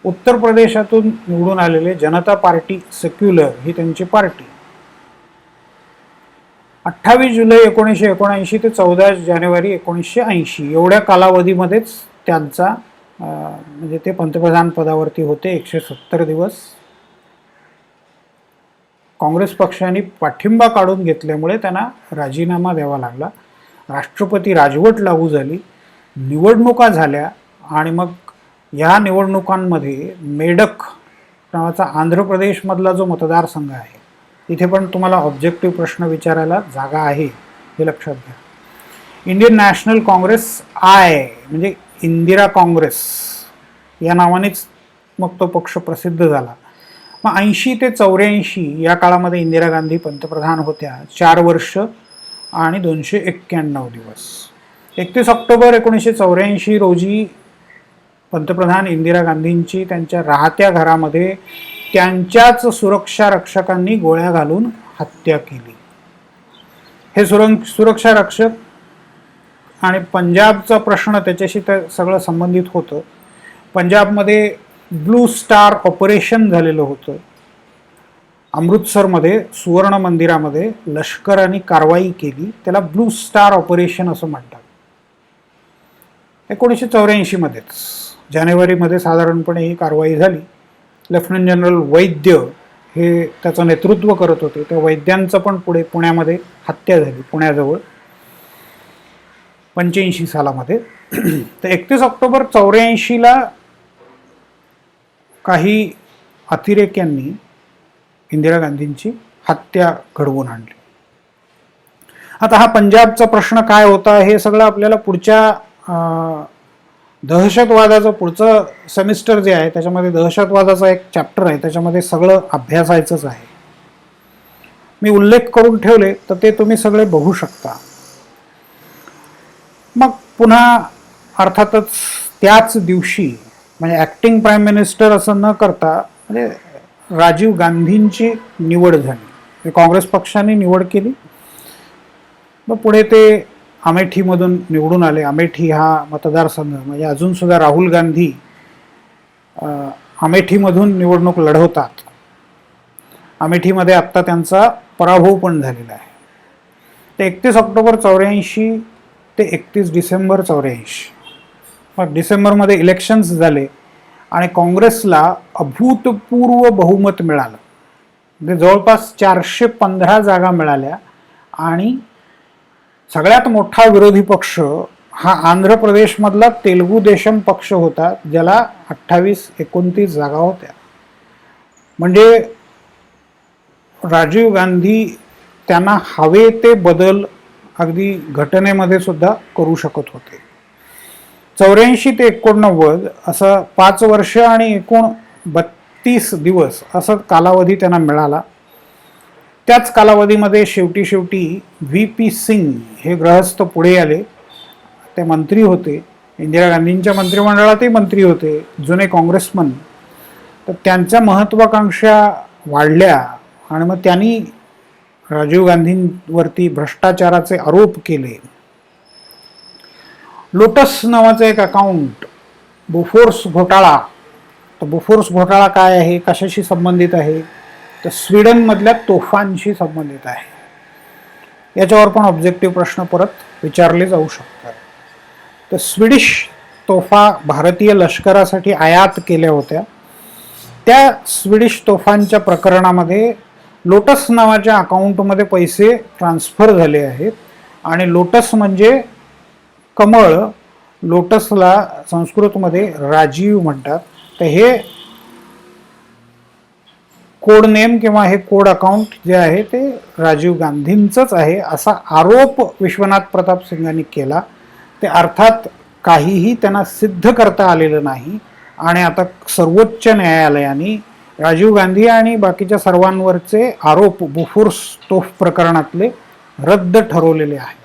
उत्तर प्रदेशातून निवडून आलेले, जनता पार्टी सेक्युलर ही त्यांची पार्टी. 28 जुलै 1979 ते 14 जानेवारी 1980 एवढ्या कालावधीमध्येच त्यांचा म्हणजे ते पंतप्रधान पदावरती होते 170 दिवस. काँग्रेस पक्षाने पाठिंबा काढून घेतल्यामुळे त्यांना राजीनामा द्यावा लागला. राष्ट्रपती राजवट लागू झाली, निवडणुका झाल्या आणि मग या निवडणुकांमध्ये मेडक नावाचा आंध्र प्रदेशमधला जो मतदारसंघ आहे, तिथे पण तुम्हाला ऑब्जेक्टिव्ह प्रश्न विचारायला जागा आहे हे लक्षात घ्या. इंडियन नॅशनल काँग्रेस म्हणजे इंदिरा काँग्रेस या नावानेच मग तो पक्ष प्रसिद्ध झाला. मग 80 ते 84 या काळामध्ये इंदिरा गांधी पंतप्रधान होत्या. 4 वर्ष आणि 291 दिवस. 31 ऑक्टोबर 1984 रोजी पंतप्रधान इंदिरा गांधींची त्यांच्या राहत्या घरामध्ये त्यांच्याच सुरक्षा रक्षकांनी गोळ्या घालून हत्या केली. हे सुरक्षा रक्षक आणि पंजाबचा प्रश्न त्याच्याशी सगळं संबंधित होतं. पंजाबमध्ये ब्लू स्टार ऑपरेशन झालेलं होतं. अमृतसरमध्ये सुवर्ण मंदिरामध्ये लष्कराने कारवाई केली, त्याला ब्लू स्टार ऑपरेशन असं म्हणतात. 1984 मध्येच जानेवारीमध्ये साधारणपणे ही कारवाई झाली. लेफ्टनंट जनरल वैद्य हे त्याचं नेतृत्व करत होते. त्या वैद्यांचं पण पुढे पुण्यामध्ये हत्या झाली, पुण्याजवळ 85 सालामध्ये. तर 31 ऑक्टोबर 84ला काही अतिरेक्यांनी इंदिरा गांधींची हत्या घडवून आणली. आता हा पंजाबचा प्रश्न काय होता हे सगळं आपल्याला पुढच्या दहशतवादाचं पुढचं सेमिस्टर जे आहे त्याच्यामध्ये दहशतवादाचा एक चॅप्टर आहे, त्याच्यामध्ये सगळं अभ्यासायचंच आहे. मी उल्लेख करून ठेवले तर ते तुम्ही सगळे बघू शकता. मग पुन्हा अर्थातच त्याच दिवशी म्हणजे ॲक्टिंग प्राईम मिनिस्टर असं न करता म्हणजे राजीव गांधींची निवड झाली. काँग्रेस पक्षाने निवड केली. मग पुढे ते अमेठीमधून निवडून आले. अमेठी हा मतदारसंघ म्हणजे अजूनसुद्धा राहुल गांधी अमेठीमधून निवडणूक लढवतात. अमेठीमध्ये आत्ता त्यांचा पराभव पण झालेला आहे. ते 31 ऑक्टोबर 84 ते 31 डिसेंबर 84. मग डिसेंबरमध्ये इलेक्शन्स झाले आणि काँग्रेसला अभूतपूर्व बहुमत मिळालं. म्हणजे जवळपास 415 जागा मिळाल्या आणि सगळ्यात मोठा विरोधी पक्ष हा आंध्र प्रदेशमधला तेलुगू देशम पक्ष होता, ज्याला 28-29 जागा होत्या. म्हणजे राजीव गांधी त्यांना हवे ते बदल अगदी घटनेमध्ये सुद्धा करू शकत होते. 84 ते 89 असं 5 वर्ष आणि एकूण 32 दिवस असा कालावधी त्यांना मिळाला. त्याच कालावधीमध्ये शेवटी VP सिंग हे गृहस्थ पुढे आले. ते मंत्री होते, इंदिरा गांधींच्या मंत्रिमंडळातही मंत्री होते, जुने काँग्रेसमन. तर त्यांच्या महत्त्वाकांक्षा वाढल्या आणि मग त्यांनी राजीव गांधींवरती भ्रष्टाचाराचे आरोप केले. लोटस नावाचं एक अकाउंट, बोफोर्स घोटाळा. तर बोफोर्स घोटाळा काय आहे, कशाशी संबंधित आहे, तर स्वीडनमधल्या तोफांशी संबंधित आहे. याच्यावर पण ऑब्जेक्टिव्ह प्रश्न परत विचारले जाऊ शकतात. तर स्वीडिश तोफा भारतीय लष्करासाठी आयात केल्या होत्या. त्या स्वीडिश तोफांच्या प्रकरणामध्ये लोटस नावाच्या अकाउंटमध्ये पैसे ट्रान्सफर झाले आहेत. आणि लोटस म्हणजे कमळ, लोटसला संस्कृतमध्ये राजीव म्हणतात. तर हे कोड नेम किंवा हे कोड अकाउंट जे आहे ते राजीव गांधींचंच आहे असा आरोप विश्वनाथ प्रताप सिंगांनी केला. ते अर्थात काहीही त्यांना सिद्ध करता आलेलं नाही. आणि आता सर्वोच्च न्यायालयाने राजीव गांधी आणि बाकीच्या सर्वांवरचे आरोप बोफोर्स तोफ प्रकरणातले रद्द ठरवलेले आहे.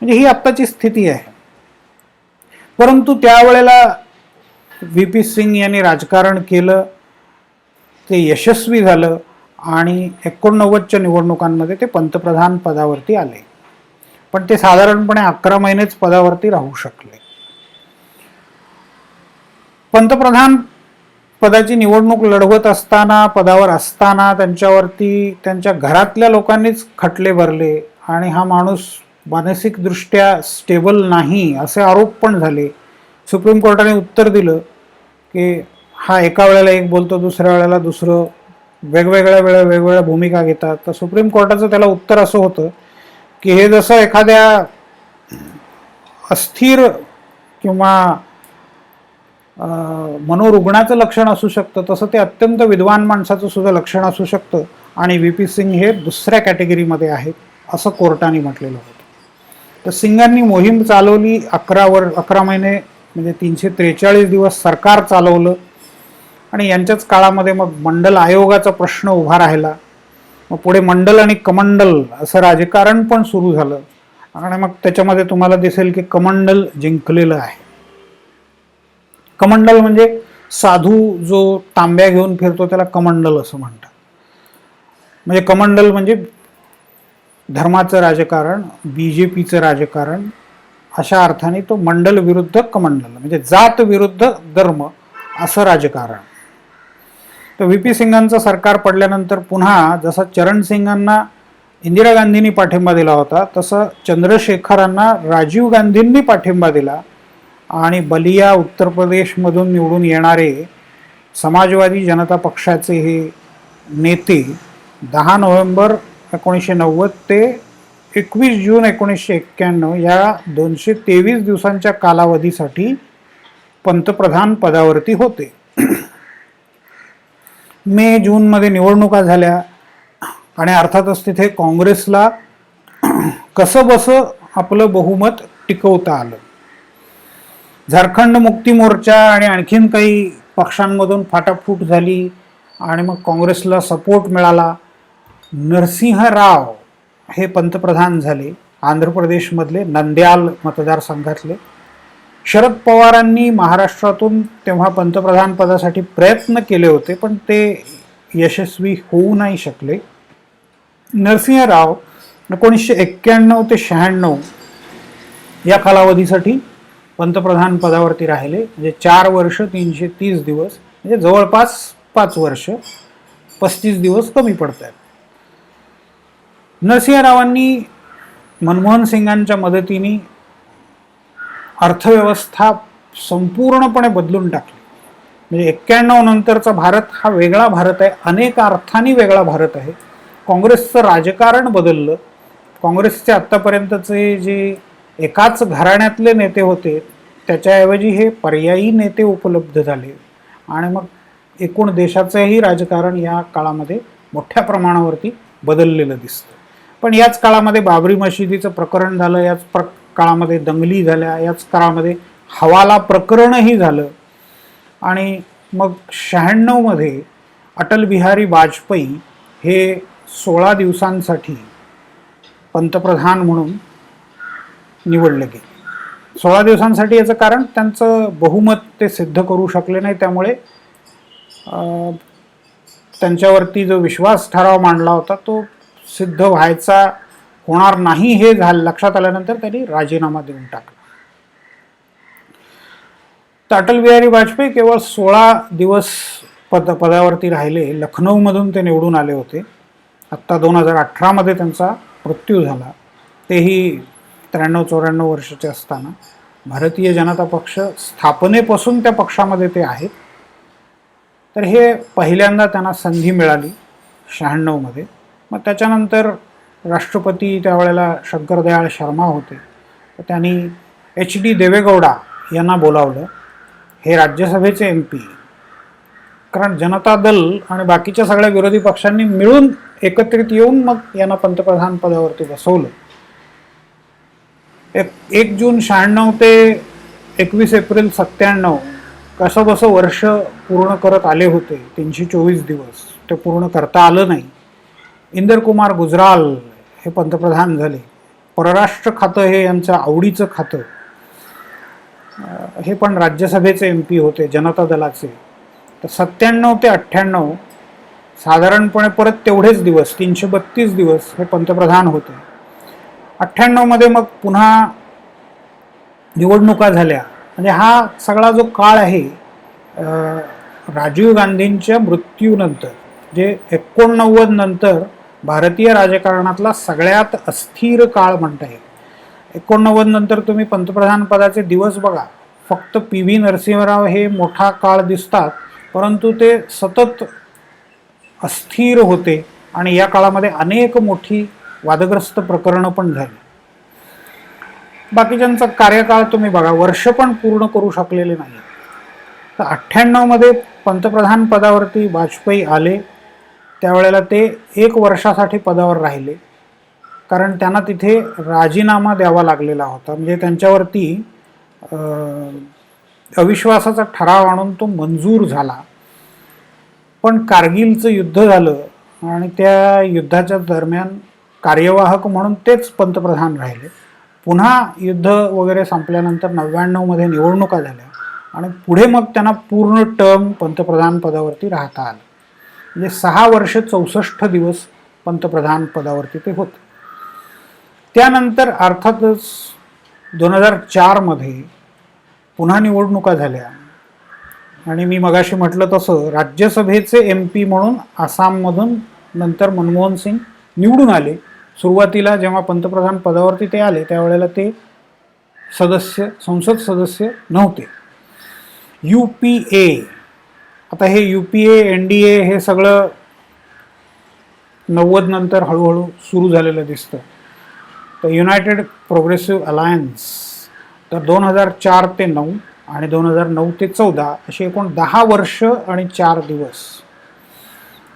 म्हणजे ही आत्ताची स्थिती आहे. परंतु त्यावेळेला व्ही पी सिंग यांनी राजकारण केलं, ते यशस्वी झालं आणि 89च्या निवडणुकांमध्ये ते पंतप्रधान पदावरती आले. पण ते साधारणपणे 11 महिनेच पदावरती राहू शकले. पंतप्रधान पदाची निवडणूक लढवत असताना, पदावर असताना त्यांच्यावरती त्यांच्या घरातल्या लोकांनीच खटले भरले आणि हा माणूस मानसिकदृष्ट्या स्टेबल नाही असे आरोप पण झाले. सुप्रीम कोर्टाने उत्तर दिलं की हा एका वेळेला एक बोलतो, दुसऱ्या वेळेला दुसरं, वेगवेगळ्या वेगवेगळ्या भूमिका घेतात. तर सुप्रीम कोर्टाचं त्याला उत्तर असं होतं की हे जसं एखाद्या अस्थिर किंवा मनोरुग्णाचं लक्षण असू शकतं, तसं ते अत्यंत विद्वान माणसाचं सुद्धा लक्षण असू शकतं. आणि व्ही पी सिंग हे दुसऱ्या कॅटेगरीमध्ये आहेत असं कोर्टाने म्हटलेलं होतं. तर सिंगांनी मोहीम चालवली. 11 महिने म्हणजे 343 दिवस सरकार चालवलं. आणि यांच्याच काळामध्ये मग मंडल आयोगाचा प्रश्न उभा राहिला. मग पुढे मंडल आणि कमंडल असं राजकारण पण सुरू झालं. आणि मग त्याच्यामध्ये तुम्हाला दिसेल की कमंडल जिंकलेलं आहे. कमंडल म्हणजे साधू जो तांब्या घेऊन फिरतो त्याला कमंडल असं म्हणतात. म्हणजे कमंडल म्हणजे धर्माचं राजकारण, बीजेपीचं राजकारण, अशा अर्थाने तो मंडल विरुद्ध कमंडल म्हणजे जात विरुद्ध धर्म असं राजकारण. तर व्ही पी सिंगांचं सरकार पडल्यानंतर पुन्हा जसा चरण सिंगांना इंदिरा गांधींनी पाठिंबा दिला होता, तसं चंद्रशेखरांना राजीव गांधींनी पाठिंबा दिला. आणि बलिया उत्तर प्रदेशमधून निवडून येणारे समाजवादी जनता पक्षाचे हे नेते 10 नोव्हेंबर 1990 ते 21 जून 1991 या 223 दिवसांच्या कालावधीसाठी पंतप्रधान पदावरती होते. मे जूनमध्ये निवडणुका झाल्या आणि अर्थातच तिथे काँग्रेसला कसं बसं आपलं बहुमत टिकवता आलं. झारखंड मुक्ती मोर्चा आणि आणखीन काही पक्षांमधून फाटाफूट झाली आणि मग काँग्रेसला सपोर्ट मिळाला. नरसिंह राव हे पंतप्रधान झाले, आंध्र प्रदेशमधले नंद्याल मतदारसंघातले. शरद पवारांनी महाराष्ट्रातून तेव्हा पंतप्रधान पदासाठी प्रयत्न केले होते, पण ते यशस्वी होऊ नाही शकले. नरसिंह राव 1991 ते 96 या कालावधीसाठी पंतप्रधान पदावरती राहिले. म्हणजे 4 वर्ष 330 दिवस, म्हणजे जवळपास 5 वर्ष 35 दिवस कमी पडत आहेत. नरसिंहरावांनी मनमोहन सिंगांच्या मदतीने अर्थव्यवस्था संपूर्णपणे बदलून टाकली. म्हणजे 91 नंतरचा भारत हा वेगळा भारत आहे, अनेक अर्थांनी वेगळा भारत आहे. काँग्रेसचं राजकारण बदललं. काँग्रेसचे आत्तापर्यंतचे जे एकाच घराण्यातले नेते होते त्याच्याऐवजी हे पर्यायी नेते उपलब्ध झाले आणि मग एकूण देशाचंही राजकारण या काळामध्ये मोठ्या प्रमाणावरती बदललेलं दिसतं. पण याच काळामध्ये बाबरी मशिदीचं प्रकरण झालं, याच काळामध्ये दंगली झाल्या, याच काळामध्ये हवाला प्रकरणही झालं. आणि मग 96 मध्ये अटल बिहारी वाजपेयी हे 16 दिवसांसाठी पंतप्रधान म्हणून निवडले गेले. 16 दिवसांसाठी याचं कारण त्यांचं बहुमत ते सिद्ध करू शकले नाही. त्यामुळे त्यांच्यावरती जो विश्वास ठराव मांडला होता तो सिद्ध होणार नाही हे लक्षात आल्यानंतर त्यांनी राजीनामा देऊन टाकला. तर अटल बिहारी वाजपेयी केवळ 16 दिवस पदावरती राहिले. लखनौमधून ते निवडून आले होते. आत्ता 2018मध्ये त्यांचा मृत्यू झाला. तेही 93-94 वर्षाचे असताना. भारतीय जनता पक्ष स्थापनेपासून त्या पक्षामध्ये ते आहेत. तर हे पहिल्यांदा त्यांना संधी मिळाली 96मध्ये. मग त्याच्यानंतर राष्ट्रपती त्यावेळेला शंकरदयाळ शर्मा होते. तर त्यांनी HD देवेगौडा यांना बोलावलं. हे राज्यसभेचे MP, कारण जनता दल आणि बाकीच्या सगळ्या विरोधी पक्षांनी मिळून एकत्रित येऊन मग यांना पंतप्रधान पदावरती बसवलं. 1 जून 96 ते 21 एप्रिल 97 कसं बसं वर्ष पूर्ण करत आले होते. 324 दिवस ते पूर्ण करता आलं नाही. इंदर कुमार गुजराल हे पंतप्रधान झाले. परराष्ट्र खातं हे यांचं आवडीचं खातं. हे पण राज्यसभेचे MP होते जनता दलाचे. तर 97 ते 98 साधारणपणे परत तेवढेच दिवस, 332 दिवस हे पंतप्रधान होते. 98मध्ये मग पुन्हा निवडणुका झाल्या. म्हणजे हा सगळा जो काळ आहे राजीव गांधींच्या मृत्यूनंतर, जे 89 नंतर भारतीय राजकारणातला सगळ्यात अस्थिर काळ म्हणता येईल. 89 नंतर तुम्ही पंतप्रधान पदाचे दिवस बघा, फक्त PV नरसिंहराव हे मोठा काळ दिसतात, परंतु ते सतत अस्थिर होते आणि या काळामध्ये अनेक मोठी वादग्रस्त प्रकरणं पण झाली. बाकीच्यांचा कार्यकाळ तुम्ही बघा, वर्ष पण पूर्ण करू शकलेले नाही. तर 98मध्ये पंतप्रधान पदावरती वाजपेयी आले. त्यावेळेला ते 1 वर्षासाठी पदावर राहिले, कारण त्यांना तिथे राजीनामा द्यावा लागलेला होता. म्हणजे त्यांच्यावरती अविश्वासाचा ठराव आणून तो मंजूर झाला. पण कारगिलचं युद्ध झालं आणि त्या युद्धाच्या दरम्यान कार्यवाहक म्हणून तेच पंतप्रधान राहिले. पुन्हा युद्ध वगैरे संपल्यानंतर 99मध्ये निवडणुका झाल्या आणि पुढे मग त्यांना पूर्ण टर्म पंतप्रधान पदावरती राहता आलं. म्हणजे 6 वर्ष 64 दिवस पंतप्रधान पदावरती ते होते. त्यानंतर अर्थातच 2004मध्ये पुन्हा निवडणुका झाल्या आणि मी मगाशी म्हटलं तसं राज्यसभेचे MP म्हणून आसाममधून नंतर मनमोहन सिंग निवडून आले. सुरुवातीला जेव्हा पंतप्रधान पदावरती ते आले त्यावेळेला ते संसद सदस्य नव्हते. UPA, आता हे UPA NDA हे सगळं 90 नंतर हळूहळू सुरू झालेलं दिसतं. तर युनायटेड प्रोग्रेसिव्ह अलायन्स, तर 2004 ते 9 आणि 2009 ते 14 अशी एकूण 10 वर्ष आणि 4 दिवस.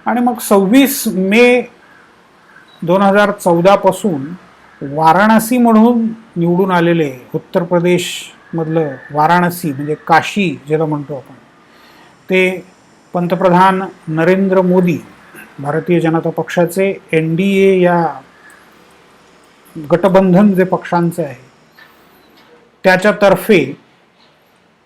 आणि मग 26 मे 2014 पासून वाराणसी म्हणून निवडून आलेले, उत्तर प्रदेशमधलं वाराणसी म्हणजे काशी ज्याला म्हणतो आपण, ते पंतप्रधान नरेंद्र मोदी, भारतीय जनता पक्षाचे NDA या गठबंधन जे पक्षांचे आहे त्याच्यातर्फे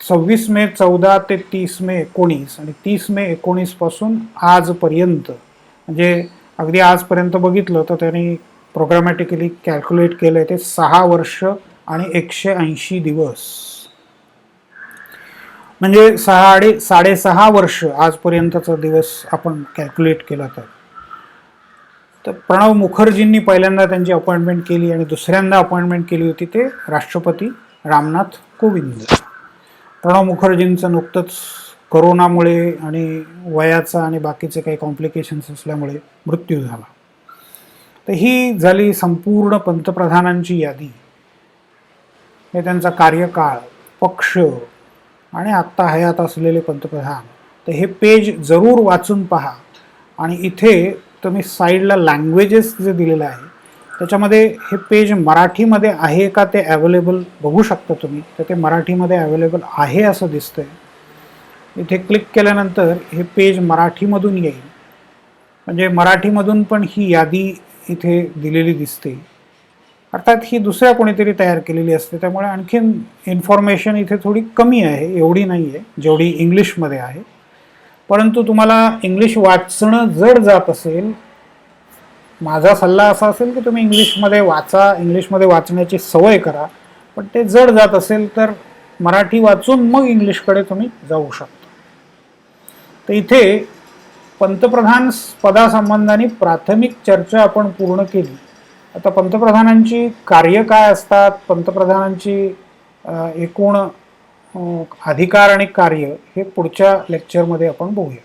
26 मे 14 ते 30 मे 19 आणि 30 मे 19 पासून आजपर्यंत, म्हणजे अगदी आजपर्यंत बघितलं तर त्यांनी प्रोग्रामॅटिकली कॅल्क्युलेट केलं आहे ते 6 वर्ष आणि 180 दिवस, म्हणजे 6.5 वर्ष आजपर्यंतचा दिवस आपण कॅल्क्युलेट केला तर प्रणव मुखर्जींनी पहिल्यांदा त्यांची अपॉइंटमेंट केली आणि दुसऱ्यांदा अपॉइंटमेंट केली होती ते राष्ट्रपती रामनाथ कोविंद. प्रणव मुखर्जींचं नुकतंच कोरोनामुळे आणि वयाचा आणि बाकीचे काही कॉम्प्लिकेशन्स असल्यामुळे मृत्यू झाला. तर ही झाली संपूर्ण पंतप्रधानांची यादी. हे त्यांचा कार्यकाळ, पक्ष आणि आत्ता हयात असलेले पंतप्रधान. तर हे पेज जरूर वाचून पहा. आणि इथे तुम्ही साईडला लँग्वेजेस जे दिलेलं आहे त्याच्यामध्ये हे पेज मराठीमध्ये आहे का ते अवेलेबल बघू शकता तुम्ही. तर ते मराठीमध्ये अवेलेबल आहे असं दिसतंय. इथे क्लिक केल्यानंतर हे पेज मराठीमधून येईल, म्हणजे मराठीमधून पण ही यादी इथे दिलेली दिसते. अर्थात ही दुसऱ्या कोणीतरी तयार केलेली असते, त्यामुळे आणखीन इन्फॉर्मेशन इथे थोडी कमी आहे, एवढी नाही आहे जेवढी इंग्लिशमध्ये आहे. परंतु तुम्हाला इंग्लिश वाचणं जड जात असेल, माझा सल्ला असा असेल की तुम्ही इंग्लिशमध्ये वाचा, इंग्लिशमध्ये वाचण्याची सवय करा. पण ते जड जात असेल तर मराठी वाचून मग इंग्लिशकडे तुम्ही जाऊ शकता. तर इथे पंतप्रधान पदासंबंधाने प्राथमिक चर्चा आपण पूर्ण केली. आता पंतप्रधानांची कार्य काय असतात, पंतप्रधानांची एकूण अधिकार आणि कार्य हे पुढच्या लेक्चरमध्ये आपण बघूया.